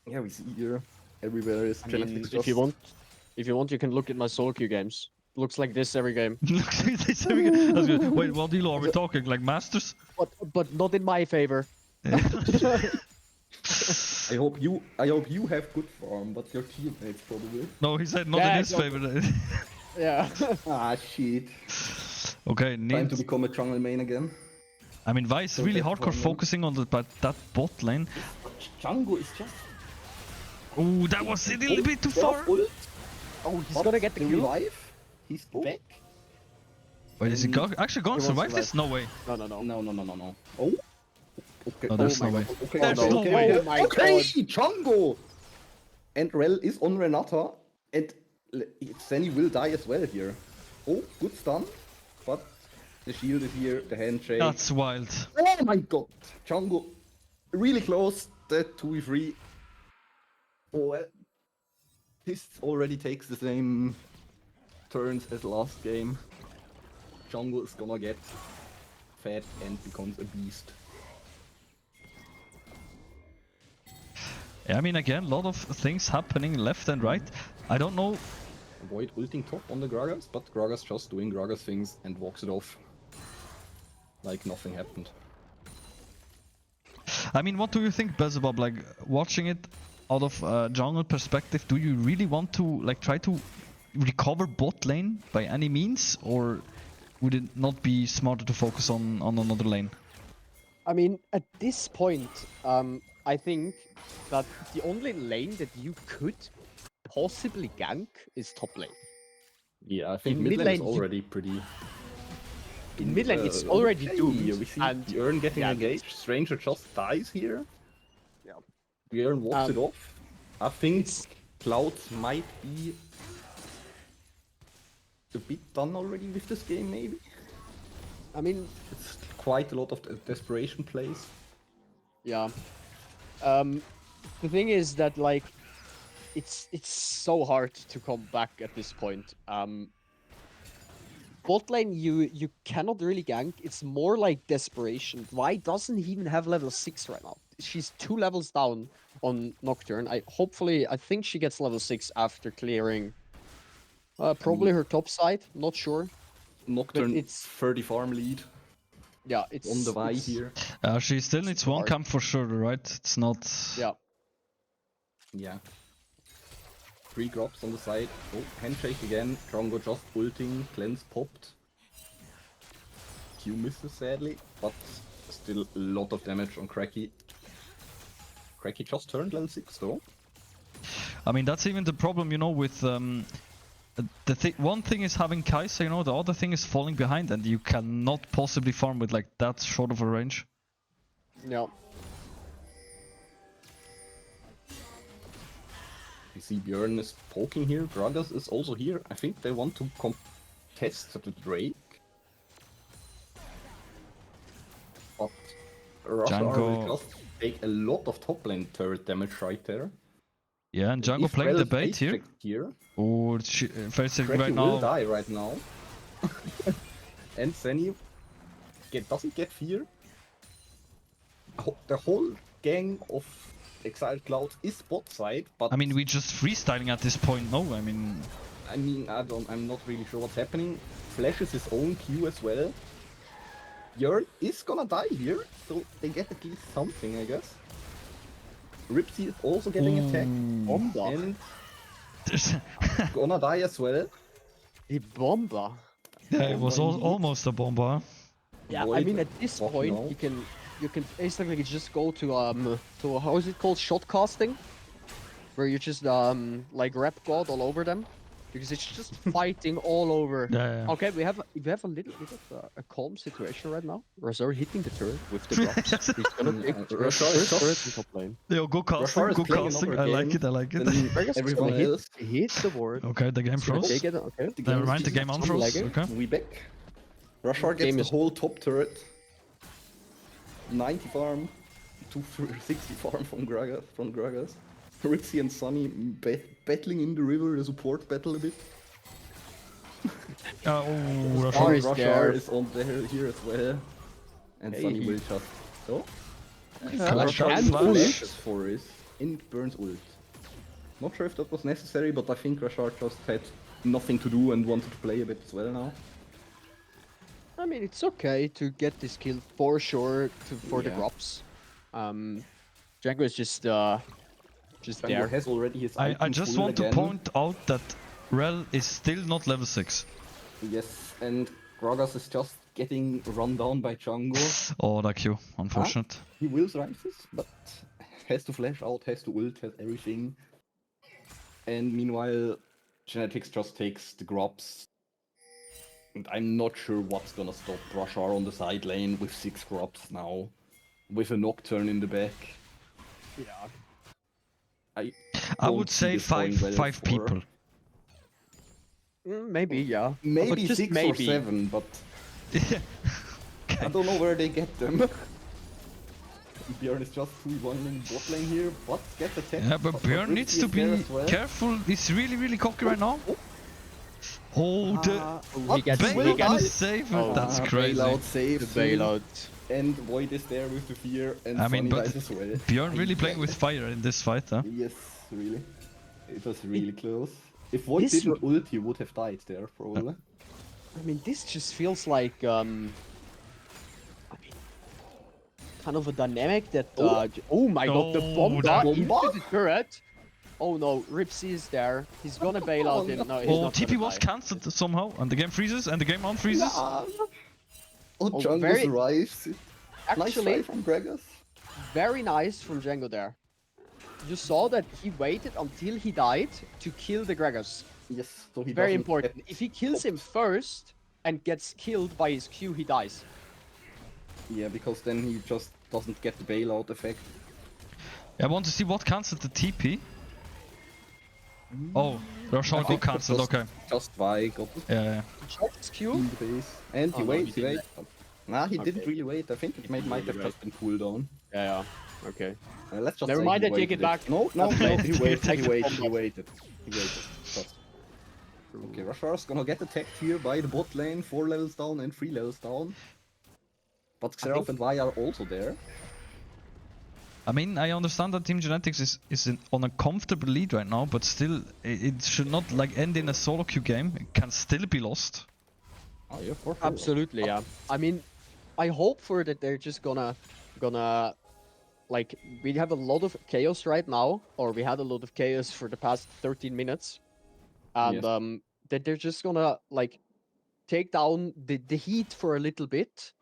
C: Yeah, we see here everywhere is
B: I mean,
C: Genetix
B: if
C: just...
B: you want, you can look at my solo queue games. Looks like this every game.
A: Looks like this every game. That's good. Wait, what deal are we talking? Like Masters?
B: But not in my favor.
C: I hope you have good farm, but your teammates probably.
A: No, he said not in
B: Yeah,
A: his
B: no.
A: favor.
B: Yeah.
C: Ah shit.
A: Okay,
C: Time to
A: needs.
C: become a jungle main again.
A: I mean, Vi is
C: So
A: really
C: that's
A: hardcore
C: one,
A: focusing on that bot lane.
C: But Django is just...
A: Ooh, that was a little bit too
C: There was
A: far.
C: ult,
B: Oh, he's
C: but
B: gonna get the kill.
C: revive. He's back.
A: Wait, is he
C: And
A: actually going to
B: he won't
A: survive this? No way.
B: No, no, no.
C: No. Oh. Okay.
A: No, there's
B: Oh
A: no
B: my
A: way.
B: God.
C: Okay,
A: There's
C: okay,
A: no
C: okay,
A: way.
C: okay.
B: Oh my
C: Okay,
B: God.
C: Django! And Rel is on Renata, and Zenny will die as well here. Oh, good stun, but the shield is here, the handshake.
A: That's wild.
C: Oh my god! Django, really close, the 2v3. Oh, well. This already takes the same turns as last game. Django is gonna get fat and becomes a beast.
A: Yeah, I mean, again, a lot of things happening left and right. I don't know.
C: Avoid ulting top on the Gragas, but Gragas just doing Gragas things and walks it off. Like nothing happened.
A: I mean, what do you think, Beelzebub? Like, watching it out of jungle perspective, do you really want to like try to recover bot lane by any means, or would it not be smarter to focus on another lane?
B: I mean, at this point, I think that the only lane that you could possibly gank is top lane.
C: Yeah, I think
B: In
C: mid
B: mid
C: lane is
B: lane, you-
C: already pretty...
B: In mid lane, it's already
C: okay,
B: doomed.
C: We see
B: and
C: Björn getting
B: yeah,
C: engaged, Stranger just dies here.
B: Yeah.
C: Björn walks it off. I think
B: it's-
C: Clouds might be a bit done already with this game, maybe.
B: I mean,
C: It's quite a lot of desperation plays.
B: yeah. The thing is that like, it's so hard to come back at this point. Bot lane, you cannot really gank. It's more like desperation. Vi doesn't even have level 6 right now. She's 2 levels down on Nocturne. I think she gets level 6 after clearing probably her top side. Not sure.
C: Nocturne,
B: it's-
C: 30 farm lead
B: Yeah, it's
C: on the Vi
B: it's-
C: here.
A: She still needs one
B: hard.
A: camp for sure, right? It's not.
B: Yeah.
C: Yeah. 3 drops on the side. Oh, handshake again. Drongo just ulting. Cleanse popped. Q misses sadly, but still a lot of damage on Cracky. Cracky just turned level 6 though.
A: I mean, that's even the problem, you know, with one thing is having Kai'Sa, you know, the other thing is falling behind, and you cannot possibly farm with like that short of a range.
B: Yeah.
C: You see Björn is poking here. Gragas is also here. I think they want to contest the Drake. But Russia
A: Django-
C: will just take a lot of top lane turret damage right there.
A: Yeah, and Django
C: If
A: playing
C: Rel
A: the
C: is
A: bait here.
C: ace-checked here.
A: Oh, facing
C: Cracky
A: right
C: will
A: now.
C: die right now. And Zenny doesn't get fear. The whole gang of Exiled Cloud is bot side, but
A: I mean, we just freestyling at this point, no? I mean,
C: I'm not really sure what's happening. Flashes his own Q as well. Björn is gonna die here, so they get at least something, I guess. Ripsy is also getting attacked,
B: Bomba.
C: and
A: there's-
C: gonna die as well.
B: The Bomba.
A: yeah, it was
C: Bomba indeed.
A: almost a bomb.
B: Yeah, I
C: Void
B: mean at this
C: bot
B: point
C: now.
B: you can basically just go to how is it called, shot casting, where you just like rep god all over them, because it's just fighting all over.
A: Yeah.
B: Okay, we have a little bit of a calm situation right now. Razor hitting the turret with the drops. He's gonna take
C: Rashar is
B: first turret
C: just-
B: in top lane.
A: Yo, go casting,
C: Rashar is
A: go
C: playing
A: casting.
C: another
A: I like
C: game
A: it, I like it.
C: than
B: Gragas is
C: everyone
B: gonna
C: else.
B: hit the ward.
A: Okay, the game
B: He's gonna
A: froze.
B: take it, okay.
C: The
A: Never
C: is
A: mind, the
C: just
A: game
B: some
A: unfroze.
B: lagging.
A: Okay.
C: We back. Rashar gets
B: Game
C: the
B: is-
C: whole top turret. 90 farm, 260 farm from Gragas. Ripsy and Sunny battling in the river, the support battle a bit.
A: Oh,
B: Rashar
A: Rashar.
B: is
C: Rashar
B: there.
C: is on there here as well. And
B: Hey,
C: Sunny
B: he-
C: will just... Oh?
A: Flash
C: Rashar
A: out,
B: and
A: flash.
C: flashes for it and burns ult. Not sure if that was necessary, but I think Rashar just had nothing to do and wanted to play a bit as well now.
B: I mean, it's okay to get this kill for sure for the
C: Yeah.
B: drops. Django is just there.
C: Django has already his
A: I
C: item
A: just
C: full
A: want to
C: again.
A: point out that Rel is still not level 6.
C: Yes, and Gragas is just getting run down by Django.
A: Oh, that Q. Unfortunate.
C: He wills rises, but has to flash out, has to ult, has everything. And meanwhile, Genetix just takes the grubs. And I'm not sure what's gonna stop Rashar on the side lane with 6 grubs now. With a Nocturne in the back.
B: Yeah.
A: I
C: don't
A: would
C: see
A: say
C: this going well
A: five
C: for-
A: people.
B: Maybe, yeah. But
C: Maybe
B: just
C: 6 or
B: maybe.
C: 7, but
A: Yeah.
C: I don't know where they get them. Bjorn is just 2-1 in bot lane here, but gets attacked.
A: Yeah, but Björn
C: Ripsy
A: needs
C: is
A: to
C: there
A: be
C: as well.
A: careful. He's really cocky right now. Oh, the
B: He gets,
C: Will
B: he
A: bait
C: die?
B: gets
A: save.
B: Oh,
A: That's crazy.
C: Bailout
B: the
C: saves him,
B: bailout.
C: and Void is there with the fear, and
A: I mean,
C: Sonny
A: but
C: dies as well.
A: Björn really playing with fire in this fight, huh?
C: Yes, really. It was really close. If Void
B: this
C: didn't ult, he would have died there, probably.
B: I mean, this just feels like I mean, kind of a dynamic that. Oh my god, the
A: Oh,
B: bomb
A: that-
B: into
C: Bomba?
B: the turret. Oh no, Ripsy is there. He's gonna bail out him. No, he's
A: Oh,
B: not
A: TP
B: gonna
A: was
B: die.
A: cancelled somehow, and the game freezes, and the game unfreezes.
C: Oh,
B: Oh,
C: Django
B: very-
C: survives. Nice
B: Actually,
C: try from Gragas.
B: very nice from Django there. You saw that he waited until he died to kill the Gragas.
C: Yes, so he
B: Very
C: doesn't
B: important.
C: get-
B: If he kills him first and gets killed by his Q, he dies.
C: Yeah, because then he just doesn't get the bailout effect.
A: I want to see what cancelled the TP. Oh,
C: I
A: Rashar got
C: think
A: cancelled,
C: just-
A: okay.
C: Just Vi got
A: Yeah.
B: He shot his Q.
C: in the base. And he
B: Oh, no,
C: waits,
B: he
C: he
B: didn't.
C: waits. Nah, he didn't
B: Okay.
C: really wait. I think it might have
B: really
C: just been cooldown.
B: Yeah. Okay.
C: Let's just
B: Never
C: say
B: mind,
C: he
B: I take
C: waited
B: it back.
C: No, no,
B: That's
C: no,
B: right.
C: he
A: You
C: waited,
A: take
C: he
A: the
C: waited,
B: bomb
C: he waited. He waited. Just. Okay, Rashar's gonna get attacked here by the bot lane, 4 levels down and 3 levels down. But Xerath and Vi are also there.
A: I mean, I understand that Team Genetix is on a comfortable lead right now, but still, it should not like end in a solo queue game. It can still be lost.
C: Oh yeah, for sure.
B: Absolutely, yeah. I mean, I hope for that they're just gonna like we have a lot of chaos right now, or we had a lot of chaos for the past 13 minutes, and
C: Yes.
B: that they're just gonna like take down the heat for a little bit.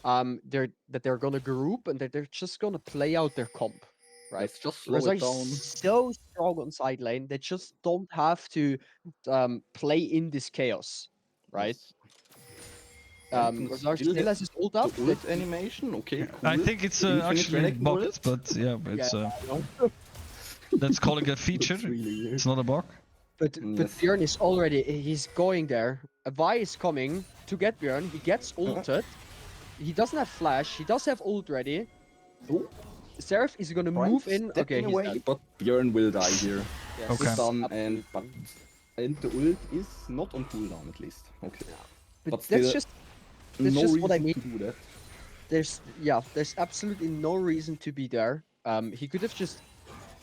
B: They're gonna group and that they're just gonna play out their comp, right?
C: Let's just slow
B: Because
C: it
B: they're
C: down.
B: so strong on side lane, they just don't have to play in this chaos, right?
C: Yes.
B: Rosar
C: Still
B: still
C: has
B: has his ult up.
C: The ult animation, okay, cool.
A: I think it's
C: Infinite
A: actually
C: Renekton
A: bugged,
C: bullet?
A: but yeah, it's
B: I know.
A: let's call it a feature.
C: Looks really weird.
A: It's not a bug.
B: But
C: Yes.
B: Björn is already he's going there. Vi is coming to get Björn. He gets ulted. He doesn't have flash. He does have ult ready.
C: Oh,
B: Seraph is gonna
C: right,
B: move in. Okay,
C: stepping
B: he's
C: away,
B: dead.
C: but Björn will die here.
B: Yes,
A: Okay.
C: He's done,
B: absolutely.
C: and the ult is not on cooldown at least. Okay.
B: But
C: but
B: that's
C: still,
B: just that's
C: no
B: just
C: reason
B: what I mean.
C: to do that.
B: There's absolutely no reason to be there. He could have just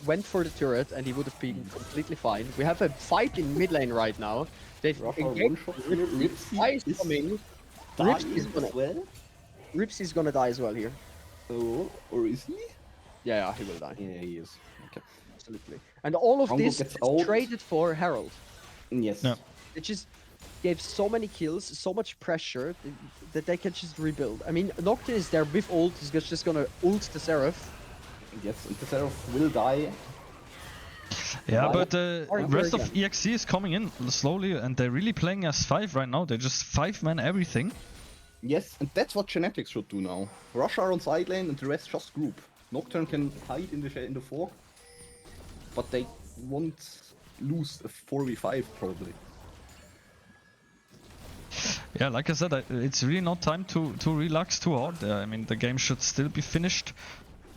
B: went for the turret and he would have been completely fine. We have a fight in mid lane right now. They've
C: Rafa
B: engaged.
C: one shot here. Ripsy
B: Vi is
C: is
B: coming.
C: dying
B: Ripsy is gonna
C: as well.
B: Ripsy is gonna die as well here.
C: Oh, or is he?
B: Yeah, he will die.
C: Yeah, he is. Okay.
B: Absolutely. And all of
C: Congo
B: this
C: gets
B: is
C: out.
B: traded for Herald.
C: Yes.
A: Yeah.
B: It just gave so many kills, so much pressure that they can just rebuild. I mean, Nocturne is there with ult. He's just gonna ult the Seraph.
C: Yes, and the Seraph will die.
A: Yeah,
C: Why?
A: but the
B: Or
A: rest of
B: again.
A: EXE is coming in slowly, and they're really playing as 5 right now. They're just 5-man everything.
C: Yes, and that's what Genetix should do now. Rashar on side lane and the rest just group. Nocturne can hide in the fog, but they won't lose a 4v5 probably.
A: Yeah, like I said, it's really not time to relax too hard. I mean, the game should still be finished.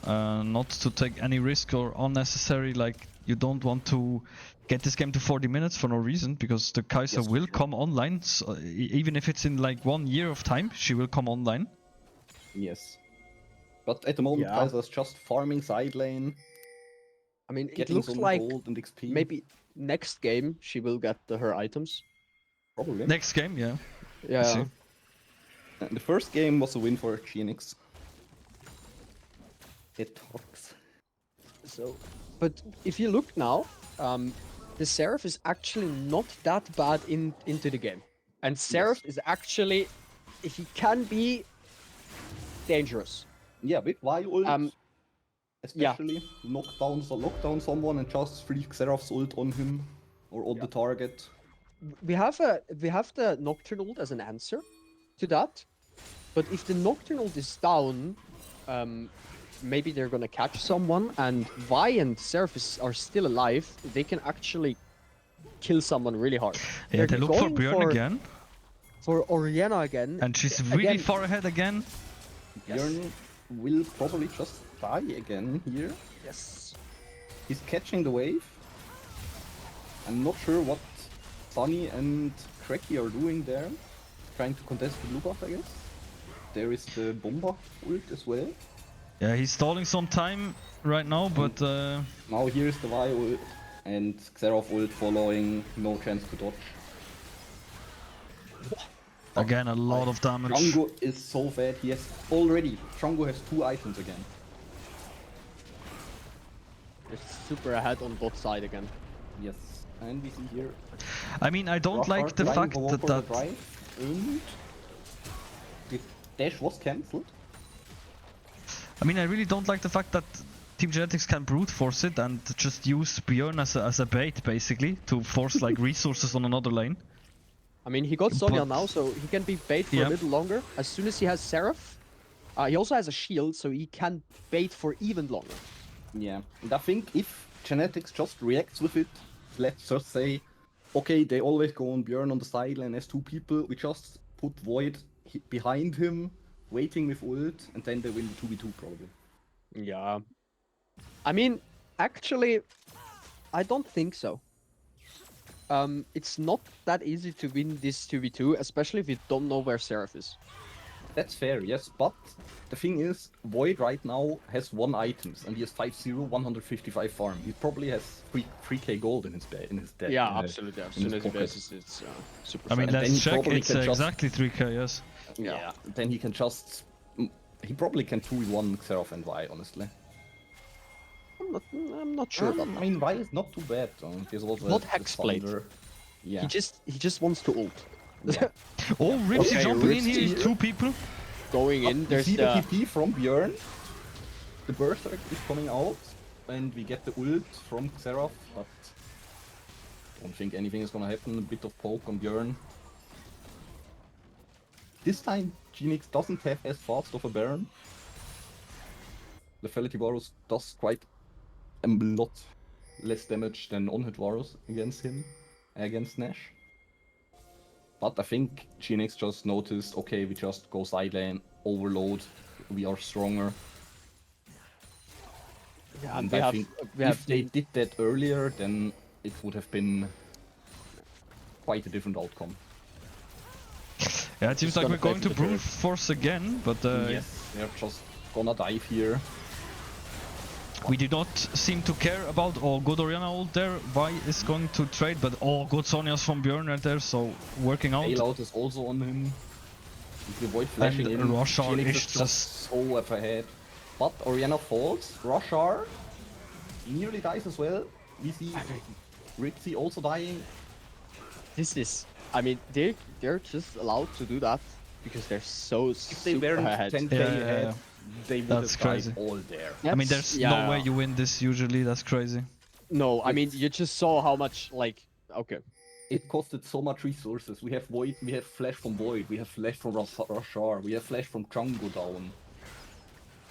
A: Not to take any risk or unnecessary, like, you don't want to get this game to 40 minutes for no reason, because the Kaiser
C: Yes,
A: will
C: sure.
A: come online, so even if it's in like 1 year of time, she will come online.
C: Yes. But at the moment,
B: Yeah.
C: Kaiser's just farming side lane,
B: I mean, it
C: getting
B: looks
C: some
B: like
C: gold and XP.
B: maybe next game she will get her items.
C: Probably.
A: Next game, yeah.
B: Yeah.
A: see.
C: And the first game was a win for GNX. It talks.
B: So, but if you look now, the Seraph is actually not that bad into the game, and Seraph is actually he can be dangerous.
C: Yeah, with Y ult,
B: yeah.
C: especially knock down someone and just free Xerath's ult on him or on the target.
B: We have the Nocturne ult as an answer to that, but if the Nocturne ult is down, maybe they're gonna catch someone, and Vi and Seraph are still alive. They can actually kill someone really hard.
A: Yeah,
B: They're
A: they look for
B: going
A: Björn again.
B: For Oriana again.
A: And she's really far ahead again.
C: Björn will probably just die again here.
B: Yes.
C: He's catching the wave. I'm not sure what Sunny and Cracky are doing there. Trying to contest the blue buff, I guess. There is the Bomba ult as well.
A: Yeah, he's stalling some time right now, but
C: now here's the Vi ult and Xerath ult following, no chance to dodge.
A: again a lot of damage.
C: Django is so bad, he has already, Django has 2 items again.
B: It's super ahead on bot side again.
C: Yes, and we see here.
A: I mean, I don't like the fact that
C: And the dash was cancelled.
A: I mean, I really don't like the fact that Team Genetix can brute force it and just use Björn as a bait, basically, to force like resources on another lane.
B: I mean, he got Sonya now, so he can be bait for a little longer. As soon as he has Seraph, he also has a shield, so he can bait for even longer.
C: Yeah, and I think if Genetix just reacts with it, let's just say, okay, they always go on Björn on the sideline as 2 people, we just put Void behind him, waiting with ult, and then they win the 2v2 probably.
B: Yeah. I mean, actually, I don't think so. It's not that easy to win this 2v2, especially if you don't know where Seraph is.
C: That's fair, yes, but the thing is, Void right now has 1 items, and he has 5-0, 155 farm. He probably has 3k gold in his deck.
B: Yeah, absolutely. As soon as he bases, it's super
A: I mean,
B: fast.
A: let's check, it's exactly 3k, yes.
C: Yeah, then he can just... He probably can 2v1 Xerath and Vi, honestly.
B: I'm not sure about that.
C: I mean, Vi is not too bad.
B: Not Hexblade.
C: Yeah.
B: He just wants to ult.
C: Yeah.
A: Oh, Ripsy jumping in here, 2 people.
B: Going in, there's
C: the TP from Björn. The Berserk is coming out, and we get the ult from Xerath, but I don't think anything is gonna happen. A bit of poke on Björn. This time, GNX doesn't have as fast of a Baron. Lethality Varus does quite a lot less damage than on-hit Varus against him, against Nash. But I think GNX just noticed, okay, we just go side lane, overload, we are stronger.
B: Yeah,
C: and I think if they did that earlier, then it would have been quite a different outcome.
A: Yeah, it seems like we're going to brute force again, but
C: yes, they're just gonna dive here.
A: We do not seem to care about good Oriana ult there. Vi is going to trade, but good Sonya's from Björn right there, so working out.
C: Bailout is also on him. If you avoid flashing in,
A: Roshar
C: is just so up ahead. But Oriana falls, Roshar nearly dies as well. We see Rixie also dying.
B: This is, I mean, they're just allowed to do that because they're so super ahead.
C: 10k ahead. They would
A: That's
C: have
A: crazy.
C: died all there.
A: I mean, there's no way you win this usually. That's crazy.
B: No, I mean, you just saw how much, like, okay.
C: It costed so much resources. We have Void, we have Flash from Void, we have Flash from Roshar, we have Flash from Django down.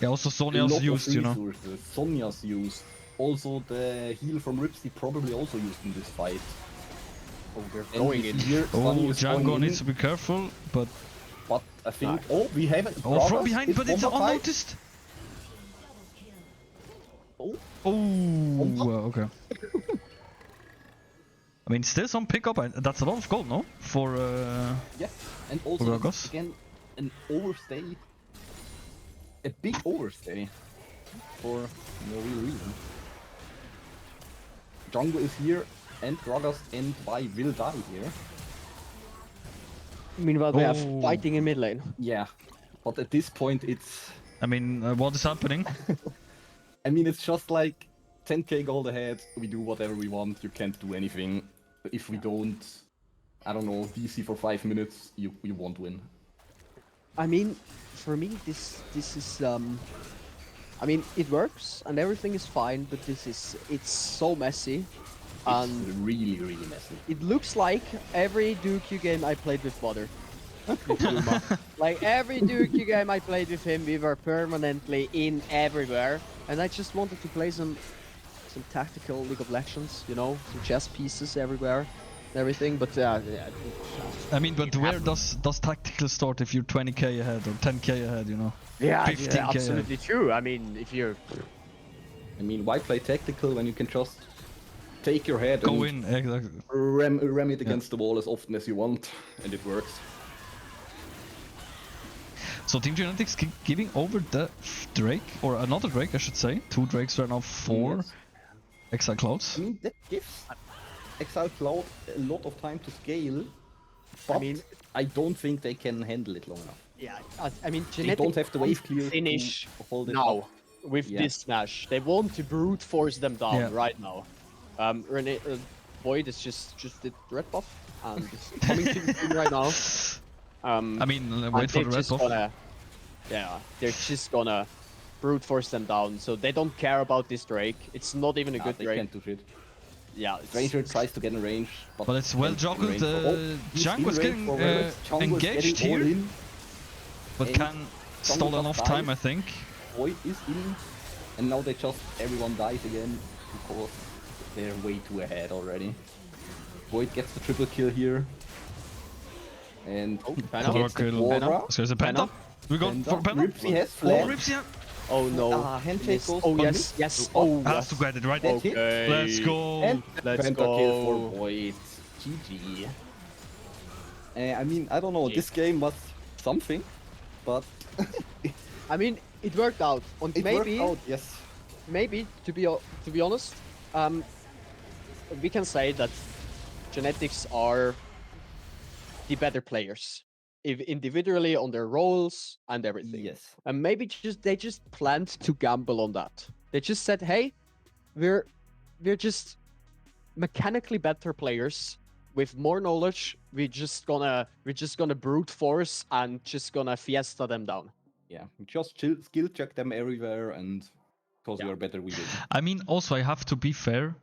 A: Yeah, also Sonya's used, you know.
C: Sonya's used. Also, the heal from Ripsy probably also used in this fight.
B: Oh, they're going in.
C: Here,
A: Django needs to be careful, but
C: I think... Oh, we have it.
A: Oh, from behind, but it's unnoticed.
C: Oh.
A: Okay. I mean, still some pickup. That's a lot of gold, no? For
C: yes, and also again an overstay, a big overstay, for no real reason. Django is here, and Gragas and Vi will die here.
B: Meanwhile, they are fighting in mid lane.
C: Yeah, but at this point, it's.
A: I mean, what is happening?
C: I mean, it's just like 10k gold ahead. We do whatever we want. You can't do anything. If we don't, I don't know, DC for 5 minutes, you won't win.
B: I mean, for me, this is I mean, it works and everything is fine, but it's so messy,
C: It's
B: and
C: really, really messy.
B: it looks like every Dooku game I played with Butter, with Luma. Like every Dooku game I played with him, we were permanently in everywhere, and I just wanted to play some tactical League of Legends, you know, some chess pieces everywhere, and everything. But yeah,
A: I mean, but
B: it
A: where
B: happened.
A: does tactical start if you're 20k ahead or 10k ahead? You know,
B: Yeah,
A: 15k ahead.
B: absolutely true. I mean, if you're
C: I mean, why play tactical when you can just take your head
A: Go
C: and
A: in, exactly.
C: ram it against the wall as often as you want, and it works.
A: So Team Genetix giving over the Drake, or another Drake, I should say. 2 Drakes right now, 4
C: Yes.
A: Exile Clouds.
C: I mean, that gives Exile Cloud a lot of time to scale, but I
B: mean-
C: don't think they can handle it long enough.
B: yeah, I mean,
C: They don't have the wave
B: wants to
C: clear
B: finish
C: to hold it
B: now
C: up.
B: with
C: Yeah.
B: this smash. They want to brute force them down
A: Yeah.
B: right now. Rene, Void is just did red buff and it's coming to the team right now.
A: I mean,
B: And
A: wait for
B: they're
A: the red
B: just
A: buff.
B: gonna, yeah, they're just gonna brute force them down. So they don't care about this Drake. It's not even a good
C: They
B: Drake.
C: can't do shit.
B: Yeah, it's,
C: Stranger tries to get in range,
A: But it's well
C: can't get in
A: juggled.
C: range for- he's in
A: Django's
C: range
A: getting
C: for Varus. Django is
A: engaged
C: getting all
A: here,
C: in.
A: but
C: and
A: can stall
C: just
A: enough time, I
C: dies.
A: think.
C: Void is in, and now everyone dies again because they're way too ahead already. Void gets the triple kill here, and
B: Penta.
A: Power
C: gets the
A: kill.
C: Quadra.
A: So there's a Penta. We go for Penta.
C: Ripsy has
A: Oh,
C: flash.
A: Ripsy
B: Oh no.
C: handshake
B: Missed.
C: goes
B: Oh
C: on
B: yes,
C: mid.
B: yes.
C: Oh,
B: Oh
A: has
B: yes.
A: to get it right.
C: That's it.
B: Okay.
A: Let's go.
C: And
B: Let's
C: Pentakill
B: go.
C: for Void. GG. I mean, I don't know. This game was something, but
B: I mean, it worked out. And
C: it
B: maybe,
C: worked out. Yes.
B: maybe to be honest, we can say that Genetics are the better players, if individually on their roles and everything.
C: Yes.
B: And maybe they just planned to gamble on that. They just said, "Hey, we're just mechanically better players with more knowledge. We're just gonna brute force and just gonna fiesta them down."
C: Yeah. Just skill check them everywhere, and because we are better, we win.
A: I mean, also I have to be fair.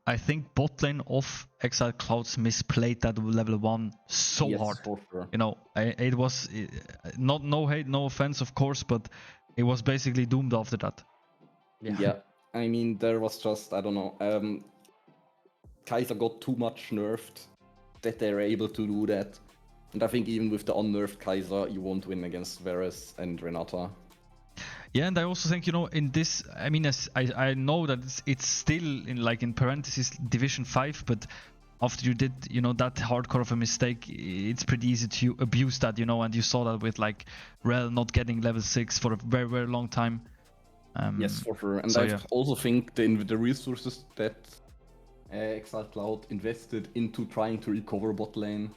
A: I think bot lane of Exile Clouds misplayed that level 1 so
C: Yes,
A: hard.
C: for sure.
A: You know, it was not no hate, no offense, of course, but it was basically doomed after that.
C: Yeah. I mean, there was just, I don't know. Kaiser got too much nerfed that they're able to do that. And I think even with the unnerfed Kaiser, you won't win against Varus and Renata.
A: Yeah, and I also think, you know, in this, I mean, as I know that it's still in parentheses Division 5, but after you did, you know, that hardcore of a mistake, it's pretty easy to abuse that, you know, and you saw that with like Rel not getting level 6 for a very, very long time.
C: Yes, for sure. And
A: so,
C: I
A: yeah.
C: also think the resources that Exile Cloud invested into trying to recover bot lane,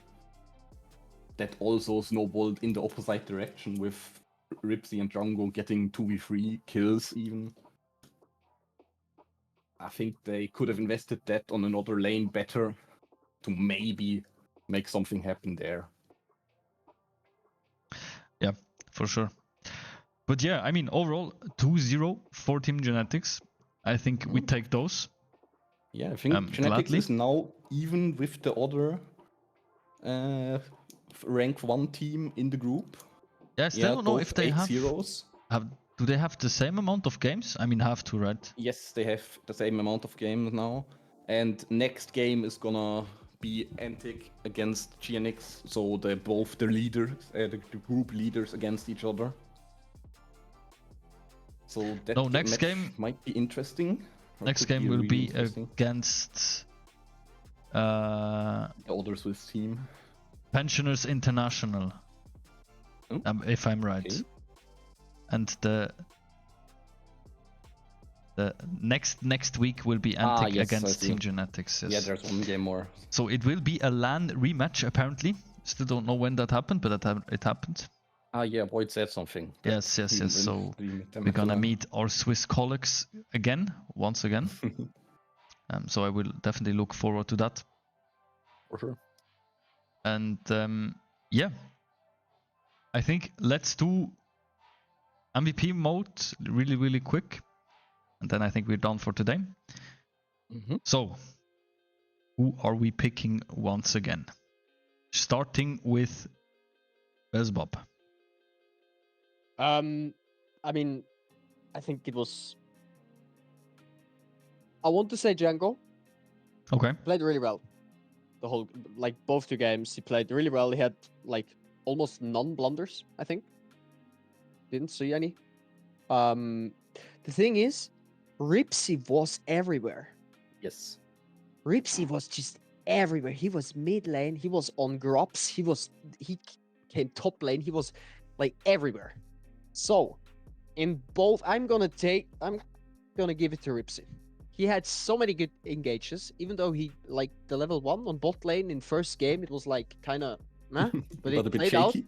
C: that also snowballed in the opposite direction with Ripsy and Django getting 2v3 kills even. I think they could have invested that on another lane better to maybe make something happen there.
A: Yeah, for sure. But yeah, I mean, overall, 2-0 for Team Genetix. I think we take those.
C: Yeah, I think Genetix
A: gladly.
C: is now even with the other rank 1 team in the group.
A: Yeah, I still don't know
C: both
A: if they
C: 8
A: have...
C: zeros.
A: Do they have the same amount of games? I mean, have to, right?
C: Yes, they have the same amount of games now. And next game is gonna be Antic against GNX, so they're both the leaders, the group leaders against each other. So that
A: next
C: match
A: game
C: might be interesting.
A: Next
C: Could
A: game
C: be
A: will
C: really
A: be
C: interesting.
A: against
C: the other Swiss team.
A: Pensioners International,
C: Oh,
A: if I'm right.
C: okay.
A: And the next week will be Antic
C: yes, I
A: against
C: see.
A: Team Genetix. Yes.
C: Yeah, there's one game more.
A: So it will be a LAN rematch apparently. Still don't know when that happened, but it happened.
C: Yeah, Void said something.
A: Yes. So we're gonna meet our Swiss colleagues once again. So I will definitely look forward to that.
C: For sure.
A: And yeah, I think let's do MVP mode really quick, and then I think we're done for today. So, who are we picking once again? Starting with Bezbob.
B: I mean, I think it was. I want to say Django.
A: Okay.
B: Played really well. The whole, like both two games, he played really well. He had like almost none blunders, I think. Didn't see any. The thing is, Ripsy was everywhere.
C: Yes.
B: Ripsy was just everywhere. He was mid lane. He was on Grops. He came top lane. He was like everywhere. So, in both, I'm gonna give it to Ripsy. He had so many good engages, even though he like the level 1 on bot lane in first game, it was like kind of meh, but it
C: a bit
B: played
C: shaky.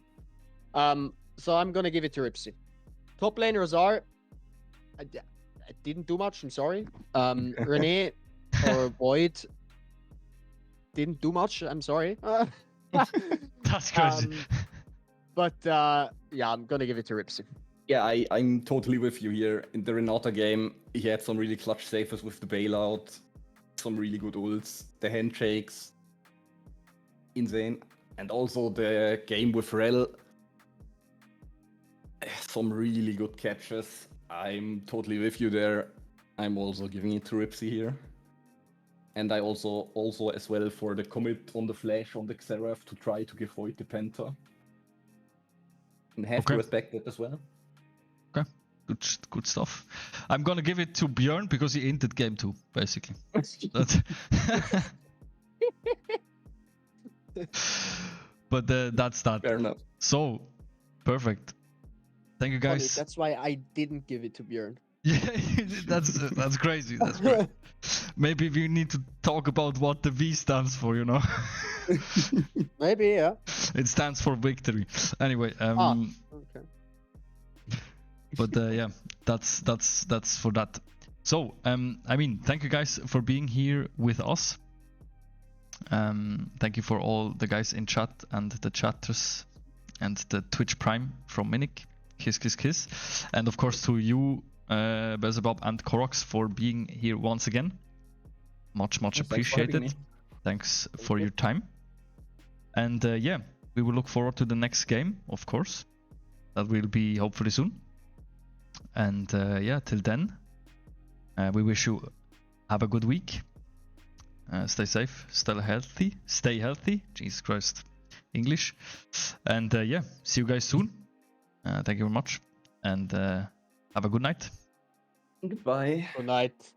B: out. So I'm gonna give it to Ripsy. Top lane Razar, I didn't do much. I'm sorry. Rene or Void didn't do much. I'm sorry.
A: That's crazy.
B: But yeah, I'm gonna give it to Ripsy.
C: Yeah, I'm totally with you here. In the Renata game, he had some really clutch saves with the bailout, some really good ults, the handshakes, insane. And also the game with Rel, some really good catches. I'm totally with you there. I'm also giving it to Ripsy here. And I also as well for the commit on the flash on the Xerath to try to give Void the Penta. And have to respect it as well.
A: Okay, good stuff. I'm gonna give it to Björn because he ended game 2, basically. But that's that.
C: Fair enough.
A: So, perfect. Thank you guys.
B: Funny, that's why I didn't give it to Björn.
A: Yeah, that's crazy. That's great. Maybe we need to talk about what the V stands for, you know.
B: Maybe, yeah.
A: It stands for victory. Anyway,
B: okay.
A: But yeah, that's for that. So, I mean, thank you guys for being here with us. Thank you for all the guys in chat and the chatters and the Twitch Prime from Minik. Kiss. And of course to you, Bezebob and Korox, for being here once again. Much appreciated. Thanks for your time. And yeah, we will look forward to the next game, of course. That will be hopefully soon. And yeah, till then, we wish you have a good week. Stay safe, stay healthy. Jesus Christ, English. And yeah, see you guys soon. Thank you very much, and have a good night.
C: Goodbye.
B: Good night.